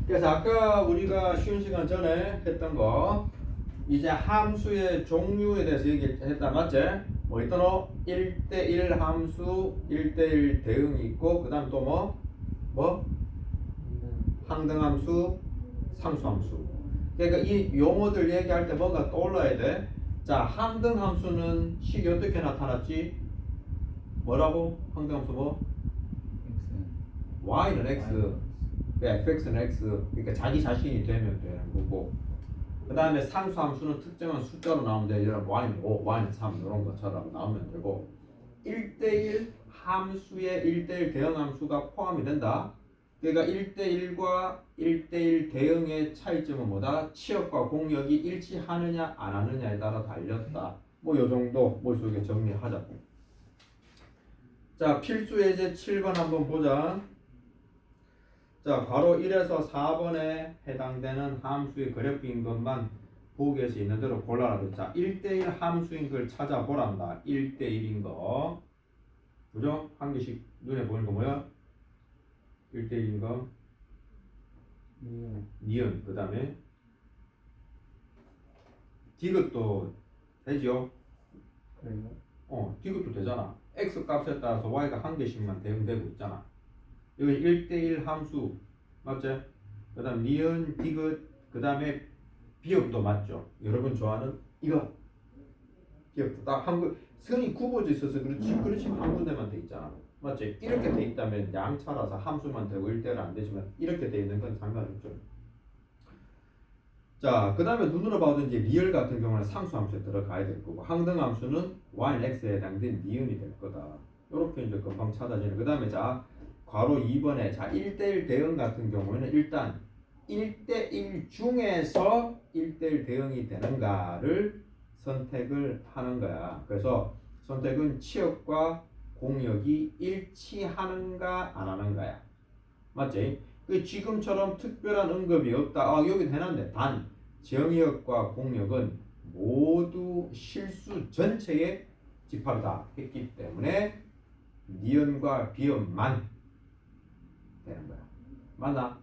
그래서 아까 우리가 쉬는 시간 전에 했던 거 이제 함수의 종류에 대해서 얘기했다 맞지? 뭐 있던 1대1 함수, 1대1 대응이 있고 그 다음 또 뭐? 항등함수, 상수함수. 그러니까 이 용어들 얘기할 때 뭔가 떠올라야 돼. 자, 항등함수는 식이 어떻게 나타났지? 뭐라고? 항등함수 뭐? y는 x, fx는 x. 그러니까 자기 자신이 되면 되는 거고. 그 다음에 상수함수는 특정한 숫자로 나오면 돼. 예를 들어 y는 5, y는 3 이런 것처럼 나오면 되고 1대1 함수에 1대1 대응함수가 포함이 된다. 그러니까 1대1과 1대1 대응의 차이점은 뭐다? 치역과 공역이 일치하느냐 안 하느냐에 따라 달렸다. 뭐 요정도 머릿속에 정리하자고. 자 필수 예제 7번 한번 보자. 자, 바로 1에서 4번에 해당되는 함수의 그래프인 것만 보기에서 있는 대로 골라라. 자, 1대1 함수인 걸 찾아보란다. 1대1인 거. 그죠? 한 개씩 눈에 보이는 거 뭐야? 1대1인 거. 니은. 그 다음에 디귿도 되죠?
그래요?
디귿도 되잖아. x 값에 따라서 y가 한 개씩만 대응되고 있잖아. 여기 1대1 함수 맞죠? 그 다음 니은, 디귿, 그 다음에 비읍도 맞죠? 여러분 좋아하는 이거 비읍도 딱 한 군 선이 굽어져 있어서 그렇지 한 군데만 돼 있잖아 맞지? 이렇게 돼 있다면 양차라서 함수만 되고 1대1 안 되지만 이렇게 돼 있는 건 상관없죠. 자, 그 다음에 눈으로 봐도 이제 리얼 같은 경우는 상수함수에 들어가야 될 거고 항등함수는 y는 x에 해당된 니은이 될 거다. 이렇게 이제 금방 찾아지는. 그 다음에 자 괄호 2번에 자 1대1 대응 같은 경우에는 일단 1대1 중에서 1대1 대응이 되는가를 선택을 하는 거야. 그래서 선택은 치역과 공역이 일치하는가 안 하는가야. 맞지? 그 지금처럼 특별한 언급이 없다. 여기 해놨네. 단 정의역과 공역은 모두 실수 전체의 집합이다 했기 때문에 니은과 비음만 되는 거야. 맞나?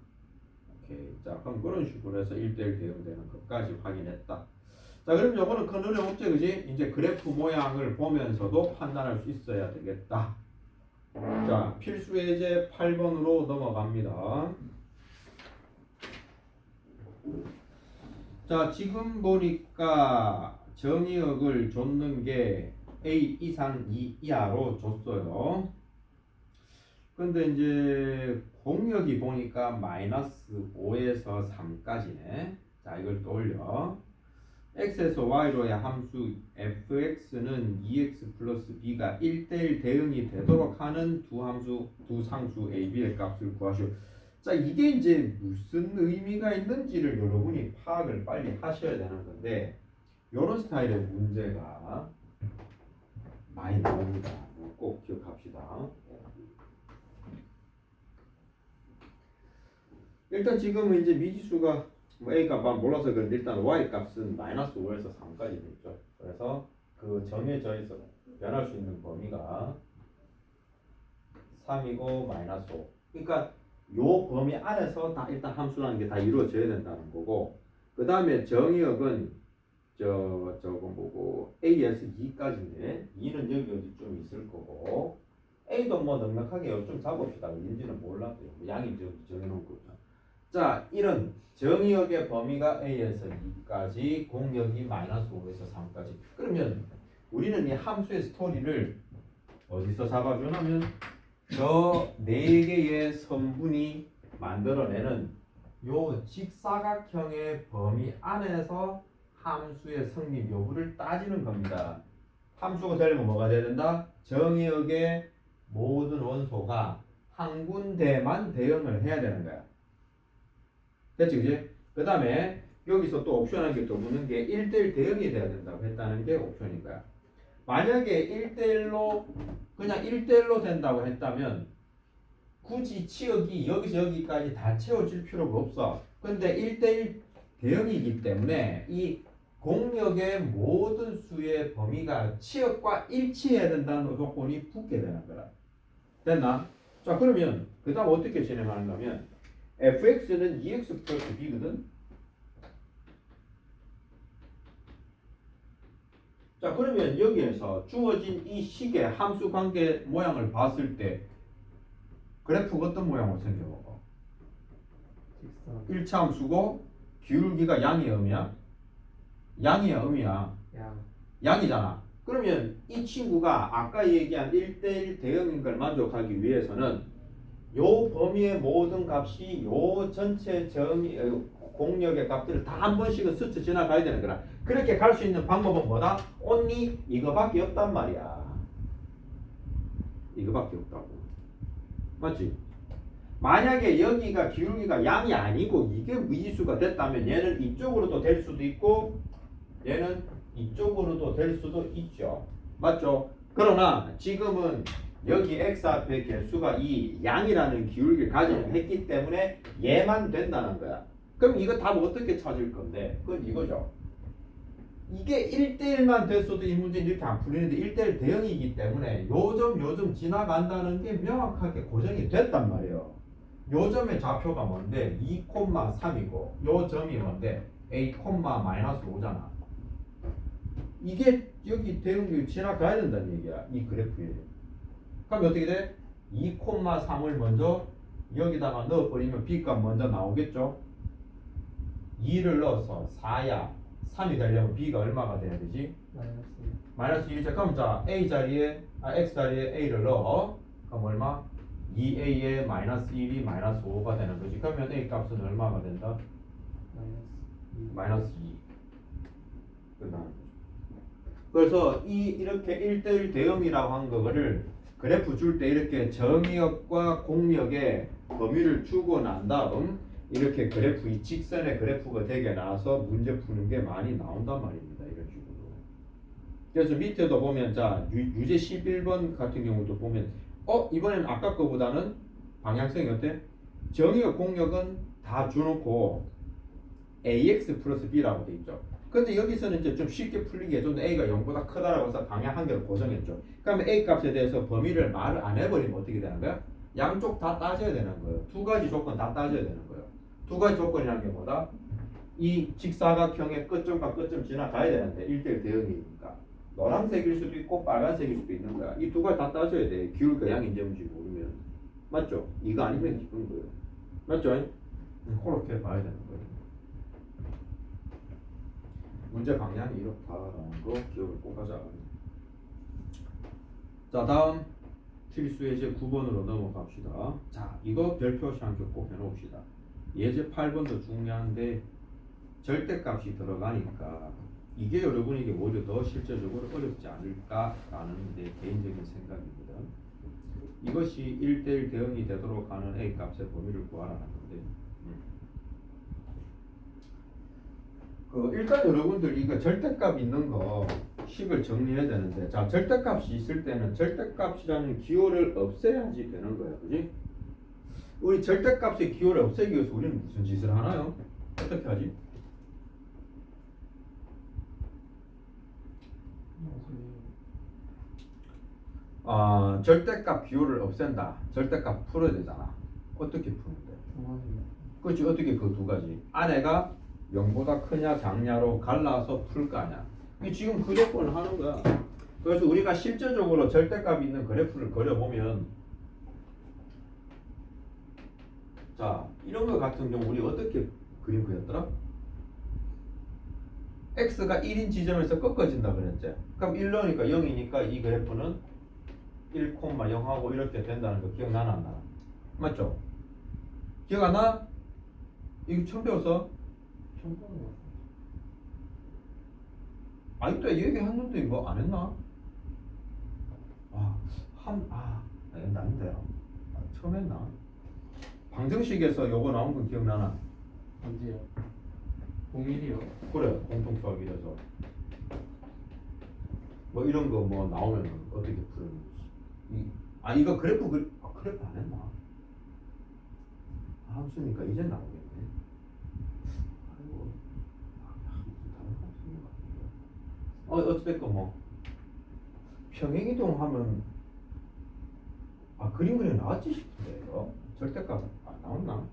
오케이. 자, 그럼 그런 식으로 해서 1대1 대응되는 것까지 확인했다. 자, 그럼 요거는 큰 어려움 없지, 그지? 이제 그래프 모양을 보면서도 판단할 수 있어야 되겠다. 자, 필수 예제 8번으로 넘어갑니다. 자, 지금 보니까 정의역을 줬는 게 A 이상 2 이하로 줬어요. 근데 이제 공역이 보니까 마이너스 5에서 3까지네. 자, 이걸 또 올려. x에서 y로의 함수 fx는 2x 플러스 b가 1대1 대응이 되도록 하는 두 상수 a, b의 값을 구하시오. 자, 이게 이제 무슨 의미가 있는지를 여러분이 파악을 빨리 하셔야 되는 건데, 이런 스타일의 문제가 많이 나옵니다. 꼭 기억합시다. 일단 지금은 이제 미지수가 a 값만 몰라서 그런데 일단 y 값은 마이너스 5에서 3까지 됐죠. 그래서 그 정해져 있어 변할 수 있는 범위가 3이고 마이너스 5. 그러니까 요 범위 안에서 다 일단 함수라는 게 다 이루어져야 된다는 거고, 그 다음에 정의역은 저거 뭐고 a에서 2까지인데 2는 여기 어디 좀 있을 거고, a도 뭐 넉넉하게 좀 잡읍시다. 인지는 몰라도 양이 저기 정해놓은 거죠. 자, 이런 정의역의 범위가 a에서 2까지, 공역이 마이너스 5에서 3까지. 그러면 우리는 이 함수의 스토리를 어디서 잡아주냐면 저 4개의 선분이 만들어내는 요 직사각형의 범위 안에서 함수의 성립 여부를 따지는 겁니다. 함수가 되려면 뭐가 돼야 된다? 정의역의 모든 원소가 한 군데만 대응을 해야 되는 거야. 됐지, 그지? 그 다음에 여기서 또 옵션한 게 또 묻는 게 1대1 대응이 돼야 된다고 했다는 게 옵션인 거야. 만약에 1대1로 그냥 1대1로 된다고 했다면 굳이 치역이 여기서 여기까지 다 채워질 필요가 없어. 근데 1대1 대응이기 때문에 이 공역의 모든 수의 범위가 치역과 일치해야 된다는 조건이 붙게 되는 거라. 됐나? 자, 그러면 그 다음 어떻게 진행하는가면 fx는 2x 플러스 b거든. 자, 그러면 여기에서 주어진 이 식의 함수 관계 모양을 봤을 때 그래프가 어떤 모양으로 생겨먹어?
직선.
1차 함수고 기울기가 양이야 음이야? 양이야 음이야?
양.
양이잖아. 그러면 이 친구가 아까 얘기한 1대1 대응인 걸 만족하기 위해서는 요 범위의 모든 값이 요 전체 공역의 값들을 다 한 번씩은 스쳐 지나가야 되는 거라. 그렇게 갈 수 있는 방법은 뭐다? only 이거밖에 없단 말이야. 이거밖에 없다고. 맞지? 만약에 여기가 기울기가 양이 아니고 이게 무지수가 됐다면 얘는 이쪽으로도 될 수도 있고 얘는 이쪽으로도 될 수도 있죠. 맞죠? 그러나 지금은 여기 x 앞에 개수가 이 양이라는 기울기를 가지려 했기 때문에 얘만 된다는 거야. 그럼 이거 답 어떻게 찾을 건데? 그건 이거죠. 이게 1대1만 됐어도 이 문제는 이렇게 안 풀리는데 1대1 대응이기 때문에 요점 지나간다는 게 명확하게 고정이 됐단 말이에요. 요점의 좌표가 뭔데? 2,3이고 요 점이 뭔데? a, 마이너스 5잖아. 이게 여기 대응이 지나가야 된다는 얘기야. 이 그래프에. 그럼 어떻게 돼? 2,3을 먼저 여기다가 넣어버리면 b값 먼저 나오겠죠? 2를 넣어서 4야. 3이 되려면 b가 얼마가 돼야 되지? 마이너스 1. 그럼 자 x 자리에 a를 넣어. 그럼 얼마? 2a에 마이너스 1이 마이너스 5가 되는 거지. 그러면 a 값은 얼마가 된다? 마이너스 2. 끝나는 거죠. 그래서 이렇게 1대1 대응이라고 한 거를 그래프 줄 때 이렇게 정의역과 공역의 범위를 주고 난 다음 이렇게 그래프, 이 직선의 그래프가 되게 나와서 문제 푸는 게 많이 나온단 말입니다. 이런 식으로. 그래서 밑에도 보면 자 유제 11번 같은 경우도 보면 이번에는 아까 거보다는 방향성이 어때? 정의역 공역은 다 주놓고 ax 플러스 b라고 돼 있죠. 근데 여기서는 이제 좀 쉽게 풀리게 좀 A가 0보다 크다라고 해서 방향 한 개를 고정했죠. 그러면 A 값에 대해서 범위를 말을 안 해버리면 어떻게 되는 거야? 양쪽 다 따져야 되는 거예요. 두 가지 조건 다 따져야 되는 거예요. 두 가지 조건이라는 게 뭐다? 이 직사각형의 끝점과 끝점 지나가야 되는데 1대1 대응이니까 노란색일 수도 있고 빨간색일 수도 있는 거야. 이 두 가지 다 따져야 돼. 기울기가 양인지 뭔지 모르면. 맞죠? 이거 아니면 기쁜 거예요. 맞죠? 그렇게 봐야 되는 거예요. 문제 방향이 이렇다라는 거 기억을 꼭 하자. 자, 다음 필수 예제 9번으로 넘어갑시다. 자, 이거 별표시 한 개 꼭 해놓읍시다. 예제 8번도 중요한데 절대값이 들어가니까 이게 여러분에게 오히려 더 실제적으로 어렵지 않을까라는 내 개인적인 생각입니다. 이것이 1대1 대응이 되도록 하는 A 값의 범위를 구하라는 건데 일단 여러분들 이거 절대값 있는 거 식을 정리해야 되는데 자 절대값이 있을 때는 절대값이라는 기호를 없애야지 되는 거야, 그지? 우리 절대값의 기호를 없애기 위해서 우리는 무슨 짓을 하나요? 어떻게 하지? 절대값 기호를 없앤다. 절대값 풀어야 되잖아. 어떻게 푸는데? 그렇지. 어떻게 그 두 가지 안에가 0보다 크냐 작냐로 갈라서 풀 거 아니야. 지금 그 조건을 하는 거야. 그래서 우리가 실제적으로 절대값 있는 그래프를 그려보면 자 이런 거 같은 경우 우리 어떻게 그림 그렸더라? x가 1인 지점에서 꺾어진다 그랬지. 그럼 1 넣으니까 0이니까 이 그래프는 1,0하고 이렇게 된다는 거 기억나나 안 나나? 맞죠? 기억 안 나? 이거 처음 배웠어? 아니 또 얘기했는데 이거 안 했나? 아닌데 처음 했나? 방정식에서 요거 나온 건 기억나나?
언제요? 01이요.
그래 공통수학이라서 뭐 이런 거 뭐 나오면 어떻게 푸는지 이거 그래프 그래프 안 했나? 함수니까 이제 나오겠네. 아이고 무슨 다른 함수인 것 같은데. 어찌됐건 뭐 평행이동 하면 그림 그려 나왔지 싶은데 이거 절대값 안 나왔나?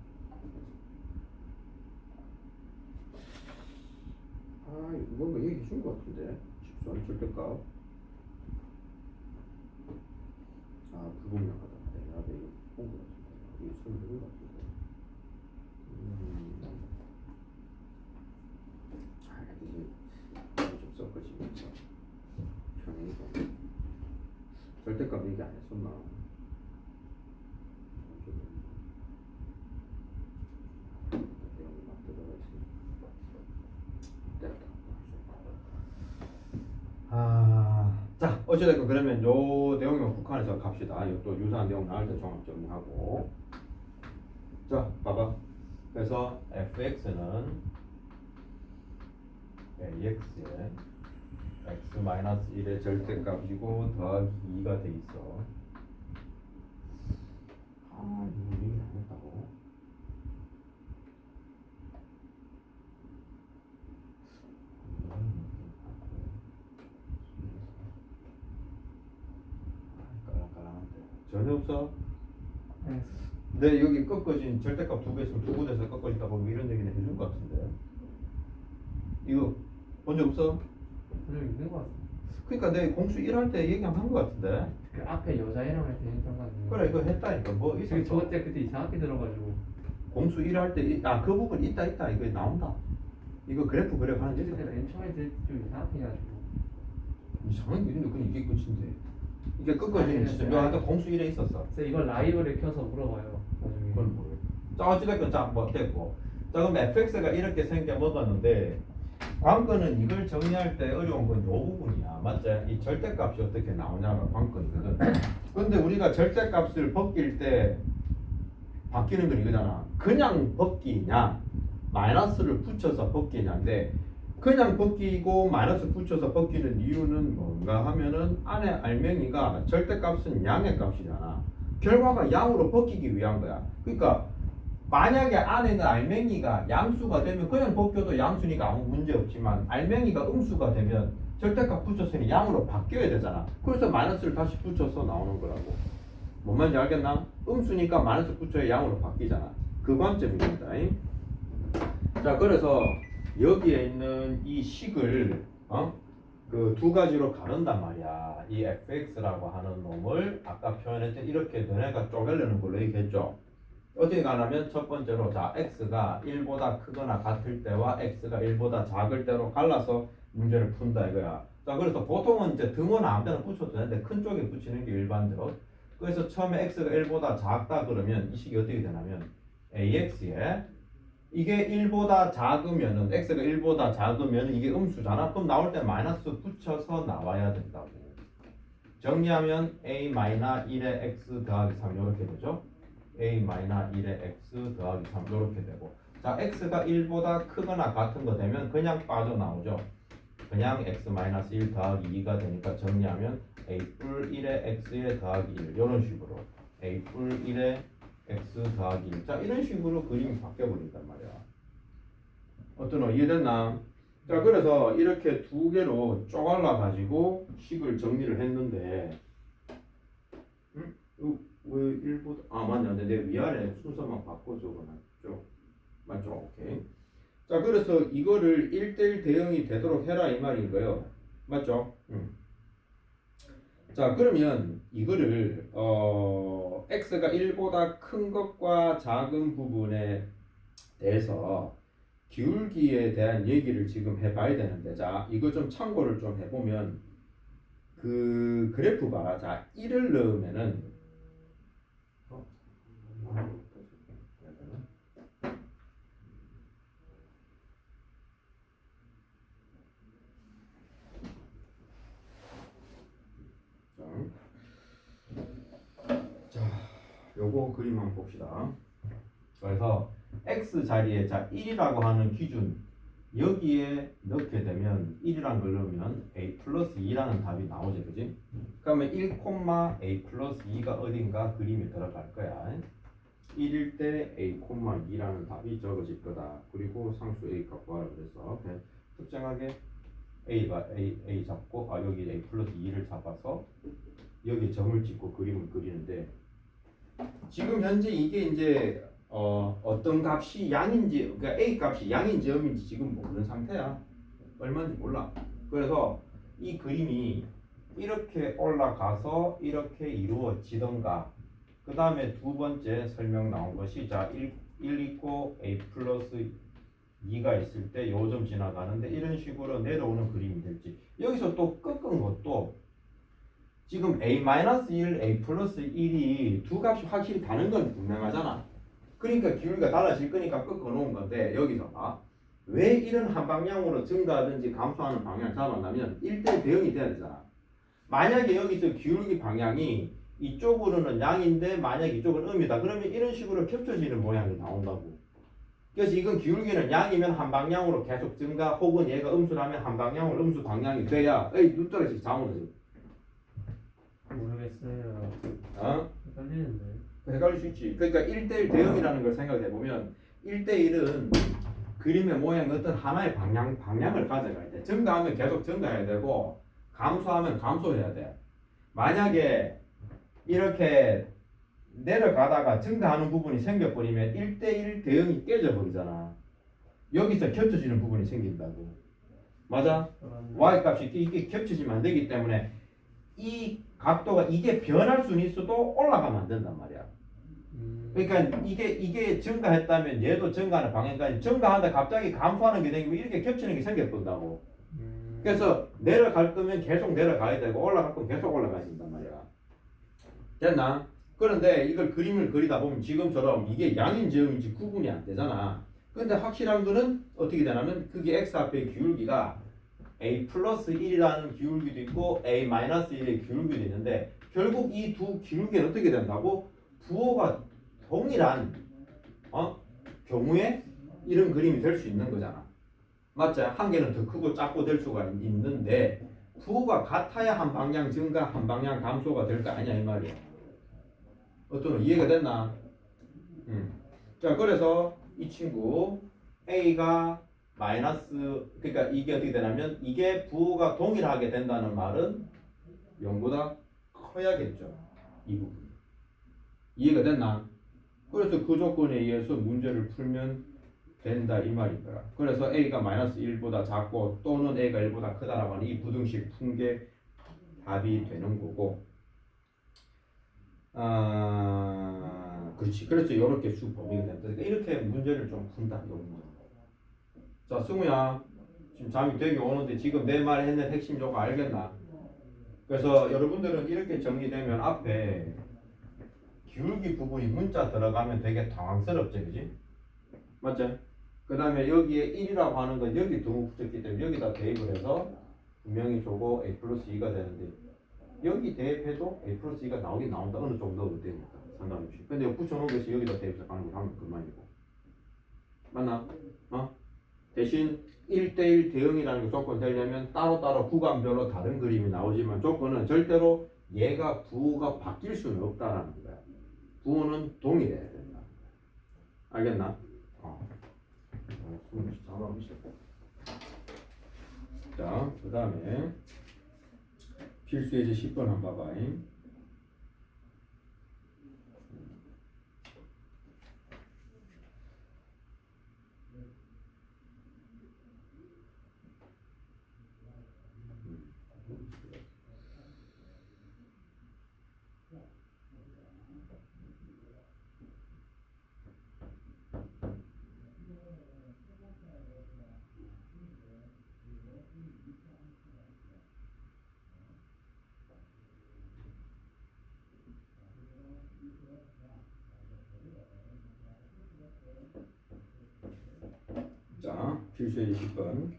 이거 뭔가 얘기해 준 것 같은데 집수한 절대값 불분명하다. 나도 이거 본 것 같은데 이거 손을 들은 것 같은데 이제 좀 섞어지면서 평행이동 절대값 얘기 안 했었나? 내용이 막 들어가지. 자 어찌됐건 그러면 요 내용만 국한해서 갑시다. 또 유사한 내용 나올 때 종합 정리하고. 자 봐봐. 그래서 fx는 ax에 x-1의 절대값이고 더하기 2가 돼 있어. 이거 얘기 안 했다고? 전혀 없어?
네.
근데 여기 꺾어진 절대값 두 개 있으면 두 군데서 꺾어진다 보면 이런 얘기는 해준 것 같은데 이거 본 적 없어?
그냥 있는 것 같아요.
그러니까 내 공수 1할 때 얘기 한번 한 것 같은데
그 앞에 여자애랑 할 때 했던 거 같은데.
그래 이거 했다니까 뭐 있었어?
저 그때 이상하게 들어가지고.
공수 1할 때 그 부분 있다 이거 나온다. 이거 그래프 그래 하는 게
그때
있었다.
맨 처음에 좀 이상하게 해가지고.
이상한 게 있는데 그냥 이게 끝인데 이게 꺾어지는
아니,
진짜
아니.
너한테 공수 1에 있었어.
그래서 이걸 라이브를 켜서 물어봐요. 나중에.
그건 모르겠어. 자 어찌됐건 뭐 됐고 자 그럼 fx가 이렇게 생겨 먹었는데 관건은 이걸 정리할 때 어려운 건 이 부분이야. 맞지? 이 절대값이 어떻게 나오냐가 관건이거든. 근데 우리가 절대값을 벗길 때 바뀌는 건 이거잖아. 그냥 벗기냐 마이너스를 붙여서 벗기냐인데 그냥 벗기고 마이너스 붙여서 벗기는 이유는 뭔가 하면은 안에 알맹이가 절대값은 양의 값이잖아. 결과가 양으로 벗기기 위한 거야. 그러니까 만약에 안에 있는 알맹이가 양수가 되면 그냥 벗겨도 양수니까 아무 문제 없지만 알맹이가 음수가 되면 절대값 붙였으니 양으로 바뀌어야 되잖아. 그래서 마이너스를 다시 붙여서 나오는 거라고. 뭔 말인지 알겠나? 음수니까 마이너스 붙여야 양으로 바뀌잖아. 그 관점입니다. 자, 그래서 여기에 있는 이 식을 그 두 가지로 가른단 말이야. 이 fx라고 하는 놈을 아까 표현했던 이렇게 너네가 쪼개려는 걸로 얘기했죠. 어떻게 가냐면 첫 번째로 자 x가 1보다 크거나 같을 때와 x가 1보다 작을 때로 갈라서 문제를 푼다 이거야. 자, 그래서 보통은 이제 등호는 아무 데나 붙여도 되는데 큰 쪽에 붙이는 게 일반적으로. 그래서 처음에 x가 1보다 작다 그러면 이 식이 어떻게 되냐면 ax에 이게 1보다 작으면은 x가 1보다 작으면 이게 음수잖아. 그럼 나올 때 마이너스 붙여서 나와야 된다고. 정리하면 a-1의 x 더하기 3 이렇게 되죠. a-1의 x 더하기 3 이렇게 되고. 자, x가 1보다 크거나 같은 거 되면 그냥 빠져나오죠. 그냥 x-1 더하기 2가 되니까 정리하면 a-1의 x에 더하기 1 이런 식으로 a-1의 x 더하기 1. 자, 이런 식으로 그림이 바뀌어버린단 말이야. 어떠노? 이해됐나? 자, 그래서 이렇게 두 개로 쪼갈라 가지고 식을 정리를 했는데 왜 1보다 맞네. 근데 내 위아래 순서만 바꿔 적어놨죠. 맞죠? 오케이. 자, 그래서 이거를 1대1 대응이 되도록 해라 이 말인 거예요. 맞죠? 자, 그러면 이거를 x가 1보다 큰 것과 작은 부분에 대해서 기울기에 대한 얘기를 지금 해봐야 되는데, 자, 이거 좀 참고를 좀 해보면 그 그래프 봐라. 자, 1을 넣으면은 자, 요거 그림 한번 봅시다. 그래서 x 자리에 자 1이라고 하는 기준 여기에 넣게 되면 1이라는 걸 넣으면 a 플러스 2라는 답이 나오죠, 그지? 그러면 1, a 플러스 2가 어딘가 그림에 들어갈 거야. 1일 때 a, 2라는 답이 적어질 거다. 그리고 상수 a 값 구하라 그래서 그냥 특정하게 a가 a 잡고 여기 a 플러스 2를 잡아서 여기 점을 찍고 그림을 그리는데 지금 현재 이게 이제 어떤 값이 양인지, 그러니까 a 값이 양인지 음인지 지금 모르는 상태야. 얼마인지 몰라. 그래서 이 그림이 이렇게 올라가서 이렇게 이루어지던가, 그 다음에 두 번째 설명 나온 것이 자 1 있고 a 플러스 2가 있을 때 요점 지나가는데 이런 식으로 내려오는 그림이 될지, 여기서 또 꺾은 것도 지금 a-1, a 플러스 1이 두 값이 확실히 다른 건 분명하잖아. 그러니까 기울기가 달라질 거니까 꺾어 놓은 건데, 여기서 봐. 왜 이런 한 방향으로 증가하든지 감소하는 방향을 잡았냐면 1대 대응이 돼야 되잖아. 만약에 여기서 기울기 방향이 이쪽으로는 양인데 만약 이쪽은 음이다. 그러면 이런 식으로 겹쳐지는 모양이 나온다고. 그래서 이건 기울기는 양이면 한 방향으로 계속 증가, 혹은 얘가 음수라면 한 방향으로 음수 방향이 돼야 눈 떨어지지 장으로지.
모르겠어요. 헷갈리는데.
헷갈릴 수 있지. 그러니까 1대1 대응이라는 걸 생각해 보면 1대1은 그림의 모양 어떤 하나의 방향을 가져가야 돼. 증가하면 계속 증가해야 되고 감소하면 감소해야 돼. 만약에 이렇게 내려가다가 증가하는 부분이 생겨버리면 1대1 대응이 깨져버리잖아. 여기서 겹쳐지는 부분이 생긴다고. 맞아? y값이 이게 겹쳐지면 안 되기 때문에 이 각도가 이게 변할 수는 있어도 올라가면 안 된단 말이야. 그러니까 이게 증가했다면 얘도 증가하는 방향까지 증가한다 갑자기 감소하는 게 생기면 이렇게 겹치는 게 생겨본다고. 그래서 내려갈 거면 계속 내려가야 되고 올라갈 거면 계속 올라가야 된단 말이야. 됐나? 그런데 이걸 그림을 그리다 보면 지금처럼 이게 양인지 음인지 구분이 안 되잖아. 근데 확실한 거는 어떻게 되냐면 그게 x 앞에 기울기가 a 플러스 1이라는 기울기도 있고 a 마이너스 1의 기울기도 있는데 결국 이 두 기울기는 어떻게 된다고? 부호가 동일한 경우에 이런 그림이 될 수 있는 거잖아. 맞지? 한 개는 더 크고 작고 될 수가 있는데 부호가 같아야 한 방향 증가, 한 방향 감소가 될 거 아니야 이 말이야. 어떤 이해가 됐나? 자, 그래서 이 친구 A가 마이너스, 그러니까 이게 어떻게 되냐면 이게 부호가 동일하게 된다는 말은 0보다 커야겠죠. 이 부분. 이해가 됐나? 그래서 그 조건에 의해서 문제를 풀면 된다 이 말인 거야. 그래서 A가 마이너스 1보다 작고 또는 A가 1보다 크다라고 하는 이 부등식 푼 게 답이 되는 거고. 그렇지. 그래서 이렇게 쭉 범위가 된다. 그러니까 이렇게 문제를 좀 푼다. 이 문제. 자, 승우야. 지금 잠이 되게 오는데 지금 내 말 했는 핵심 조건 알겠나? 그래서 여러분들은 이렇게 정리되면 앞에 기울기 부분이 문자 들어가면 되게 당황스럽지, 그지? 맞죠? 그 다음에 여기에 1이라고 하는 건 여기 등호 붙였기 때문에 여기다 대입을 해서 분명히 저거 A 플러스 2가 되는데 여기 대입해도 A 플러스 2가 나오긴 나온다. 어느 정도 되니까 상관없이. 근데 여기 붙여놓은 것이 여기다 대입해서 가는 거 하면 그만이고. 맞나? 대신 1대1 대응이라는 거 조건 되려면 따로따로 구간별로 다른 그림이 나오지만 조건은 절대로 얘가 부호가 바뀔 수는 없다라는 거야. 부호는 동일해야 된다. 알겠나? 자, 그 다음에 필수 예제 10번 한번 봐봐. 자, 필수 예제 10번.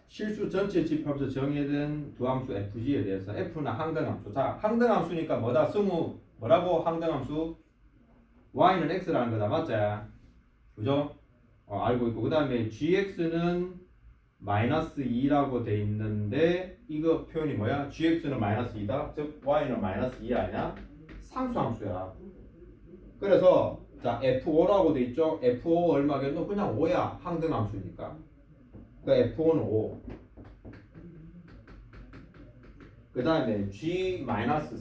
실수 전체 집합에서 정의된 두 함수 FG에 대해서 F는 항등함수. 자, 항등함수니까 뭐다? 승우 뭐라고 항등함수? Y는 X라는 거다. 맞지? 그죠? 알고 있고 그 다음에 GX는 마이너스 2라고 돼 있는데 이거 표현이 뭐야? GX는 마이너스 2다. 즉 Y는 마이너스 2 아니야? 상수함수야. 그래서 자 F5라고 돼 있죠? F5 얼마겠노? 그냥 5야. 항등함수니까. 그러니까 F5는 5. 그 다음에 G-3은 마이너스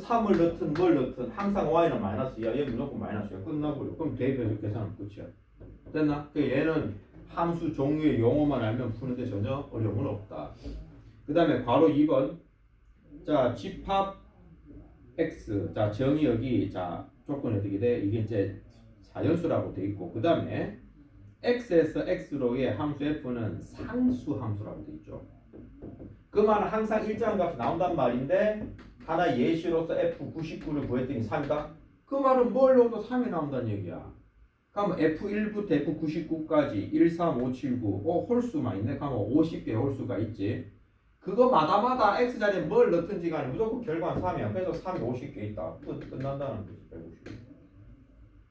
3을 넣든 뭘 넣든 항상 Y는 마이너스 2야. 얘 무조건 마이너스 2야. 끝나버려. 그럼 대입해서 계산하면 끝이야. 됐나? 그러니까 얘는 함수 종류의 용어만 알면 푸는데 전혀 어려움은 없다. 그 다음에 괄호 2번. 자, 집합 X. 자, 정의 여기. 자, 조건이 어떻게 돼? 이게 이제 자연수라고 돼 있고. 그 다음에 X에서 X로의 함수 F는 상수 함수라고 돼 있죠. 그 말은 항상 일정한 값이 나온단 말인데 하나 예시로서 F99를 구했더니 3이다? 그 말은 뭘 넣어도 3이 나온다는 얘기야. 그러면 F1부터 F99까지 1, 3, 5, 7, 9 홀수만 있네. 그러면 50개의 홀수가 있지. 그거마다마다 X자리에 뭘 넣든지 간에 무조건 결과는 3이야. 그래서 3이 50개 있다. 끝난다는 거지. 150.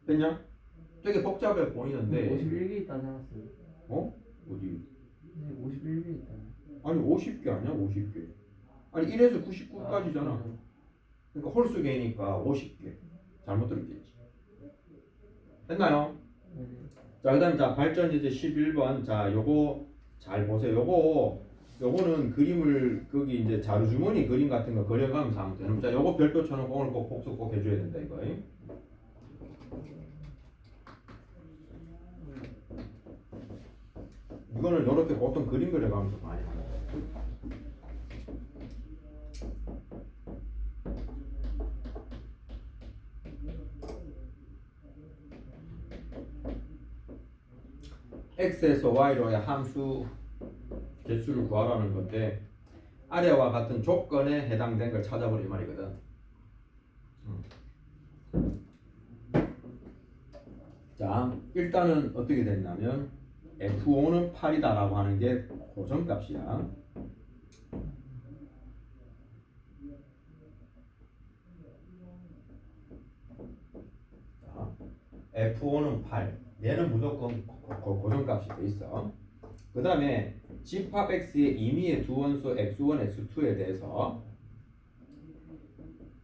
됐냐? 되게 복잡해 보이는데
51개 있다지 않았어요?
어디?
네, 51개 있다.
아니 50개 아니야? 50개. 아니 1에서 99까지잖아. 그러니까 홀수 개니까 50개. 잘못 들었겠지. 됐나요?
네.
자, 그다음 자 발전 예제 11번. 자, 요거 잘 보세요. 요거는 그림을 거기 이제 자료 주머니 그림 같은 거 그려가면서 하면 되는. 자, 요거 별표 쳐놓고 오늘 꼭 복습 꼭 해줘야 된다 이거. 이거는 이렇게 보통 그림 그려가면서 많이 하는 거예요. X에서 Y로의 함수 개수를 구하라는 건데 아래와 같은 조건에 해당된 걸 찾아보라 이 말이거든. 자, 일단은 어떻게 됐냐면 F5는 8이다라고 하는 게 고정값이야. 자, F5는 8. 얘는 무조건 고정값이 돼 있어. 그 다음에 집합 X의 임의의 두 원수 X1, X2에 대해서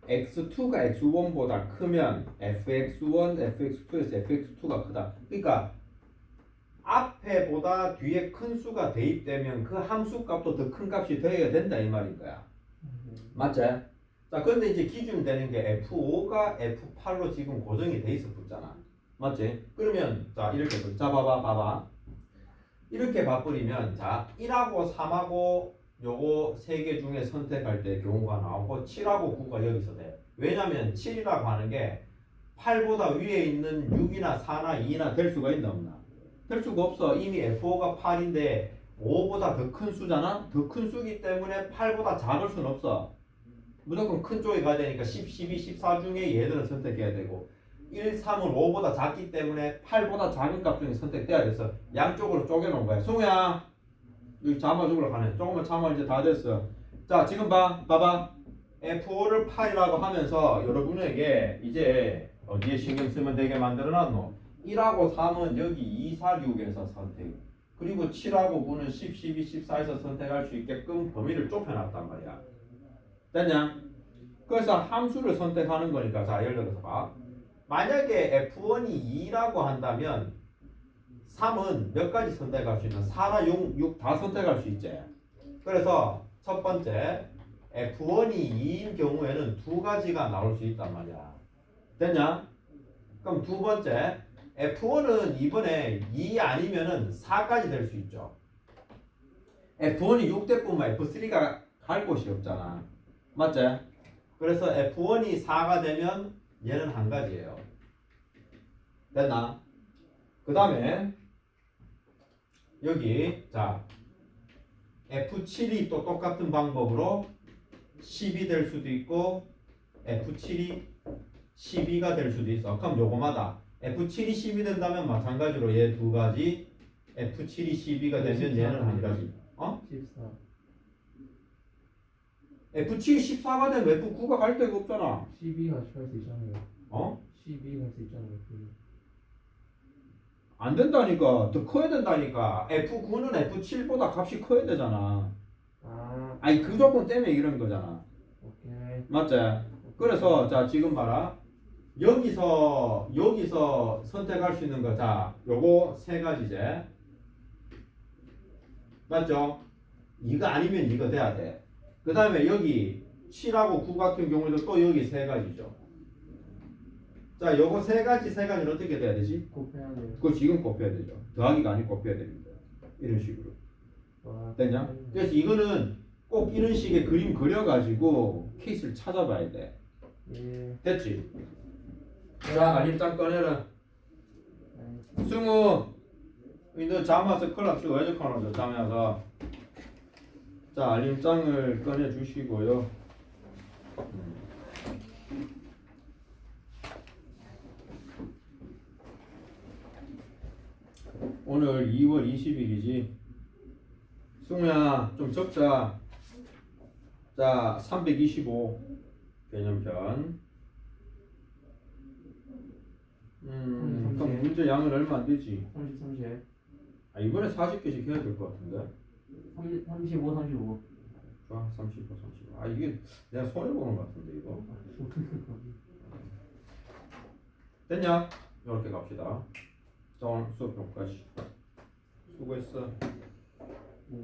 x2가 x1보다 크면 fx1, fx2에서 fx2가 크다. 그러니까 앞에보다 뒤에 큰 수가 대입되면 그 함수 값도 더 큰 값이 되어야 된다 이 말인 거야. 맞지? 자, 그런데 이제 기준 되는 게 F5가 F8로 지금 고정이 돼 있어 붙잖아. 맞지? 그러면 자 이렇게 자 봐봐 이렇게 봐버리면 자 1하고 3하고 요거 세 개 중에 선택할 때 경우가 나오고 7하고 9가 여기서 돼. 왜냐면 7이라고 하는 게 8보다 위에 있는 6이나 4나 2나 될 수가 있나 없나? 될 수가 없어. 이미 F5가 8인데 5보다 더 큰 수잖아? 더 큰 수기 때문에 8보다 작을 수는 없어. 무조건 큰 쪽에 가야 되니까 10, 12, 14 중에 얘들은 선택해야 되고 1, 3은 5보다 작기 때문에 8보다 작은 값 중에 선택돼야 돼서 양쪽으로 쪼개놓은 거야. 승우야 여기 참아주러 가네. 조금만 참아 이제 다 됐어. 자 지금 봐봐 F5를 8이라고 하면서 여러분에게 이제 어디에 신경 쓰면 되게 만들어 놨노? 1하고 3은 여기 2, 4, 6에서 선택 그리고 7하고 9는 10, 12, 14에서 선택할 수 있게끔 범위를 좁혀놨단 말이야. 됐냐? 그래서 함수를 선택하는 거니까 자 예를 들어서 봐. 만약에 F1이 2라고 한다면 3은 몇 가지 선택할 수 있나? 4나 6 다 선택할 수 있지. 그래서 첫 번째 F1이 2인 경우에는 두 가지가 나올 수 있단 말이야. 됐냐? 그럼 두 번째 F1은 이번에 2 아니면은 4까지 될 수 있죠. F1이 6대뿐만 F3가 갈 곳이 없잖아. 맞지? 그래서 F1이 4가 되면 얘는 한 가지예요. 됐나? 그 다음에 여기 자 F7이 또 똑같은 방법으로 10이 될 수도 있고 F7이 12가 될 수도 있어. 그럼 요거마다 F7이 10이 된다면 마찬가지로 얘 두 가지 F7이 12가 되면 얘는 한 가지.
14.
F7이 14가 되면 F9가 갈 데가 없잖아.
12 같이 갈 수 있잖아요. 12 갈 수 있잖아요.
안 된다니까. 더 커야 된다니까. F9는 F7보다 값이 커야 되잖아. 아니 그 조건 때문에 이런 거잖아.
오케이.
맞지? 그래서 자 지금 봐라. 여기서 선택할 수 있는 거 자 요거 세 가지제. 맞죠? 이거 아니면 이거 돼야 돼. 그 다음에 여기 7하고 9 같은 경우에도 또 여기 세 가지죠. 자 요거 세 가지는 어떻게 돼야 되지?
곱해야 돼요.
그거 지금 곱해야 되죠. 더하기가 아니고 곱해야 됩니다. 이런 식으로. 됐냐? 그래서 이거는 꼭 이런 식의 그림 그려가지고 케이스를 찾아봐야 돼.
예.
됐지? 자, 알림장 꺼내라. 승우, 너 잠 와서 큰일 났어. 왜 저렇게 하노? 잠에 와서. 자, 알림장을 꺼내 주시고요. 오늘 2월 20일이지. 승우야, 좀 적자. 자, 325 개념편. 그럼 문제 양은 얼마 안 되지?
30.
아, 이번에 40개씩 해야 될 것 같은데.
35.
좋아, 35. 아, 이게 내가 손해보는 것 같은데, 이거. 됐냐? 이렇게 갑시다. 자, 오늘 수업 여기까지. 수고했어.
네.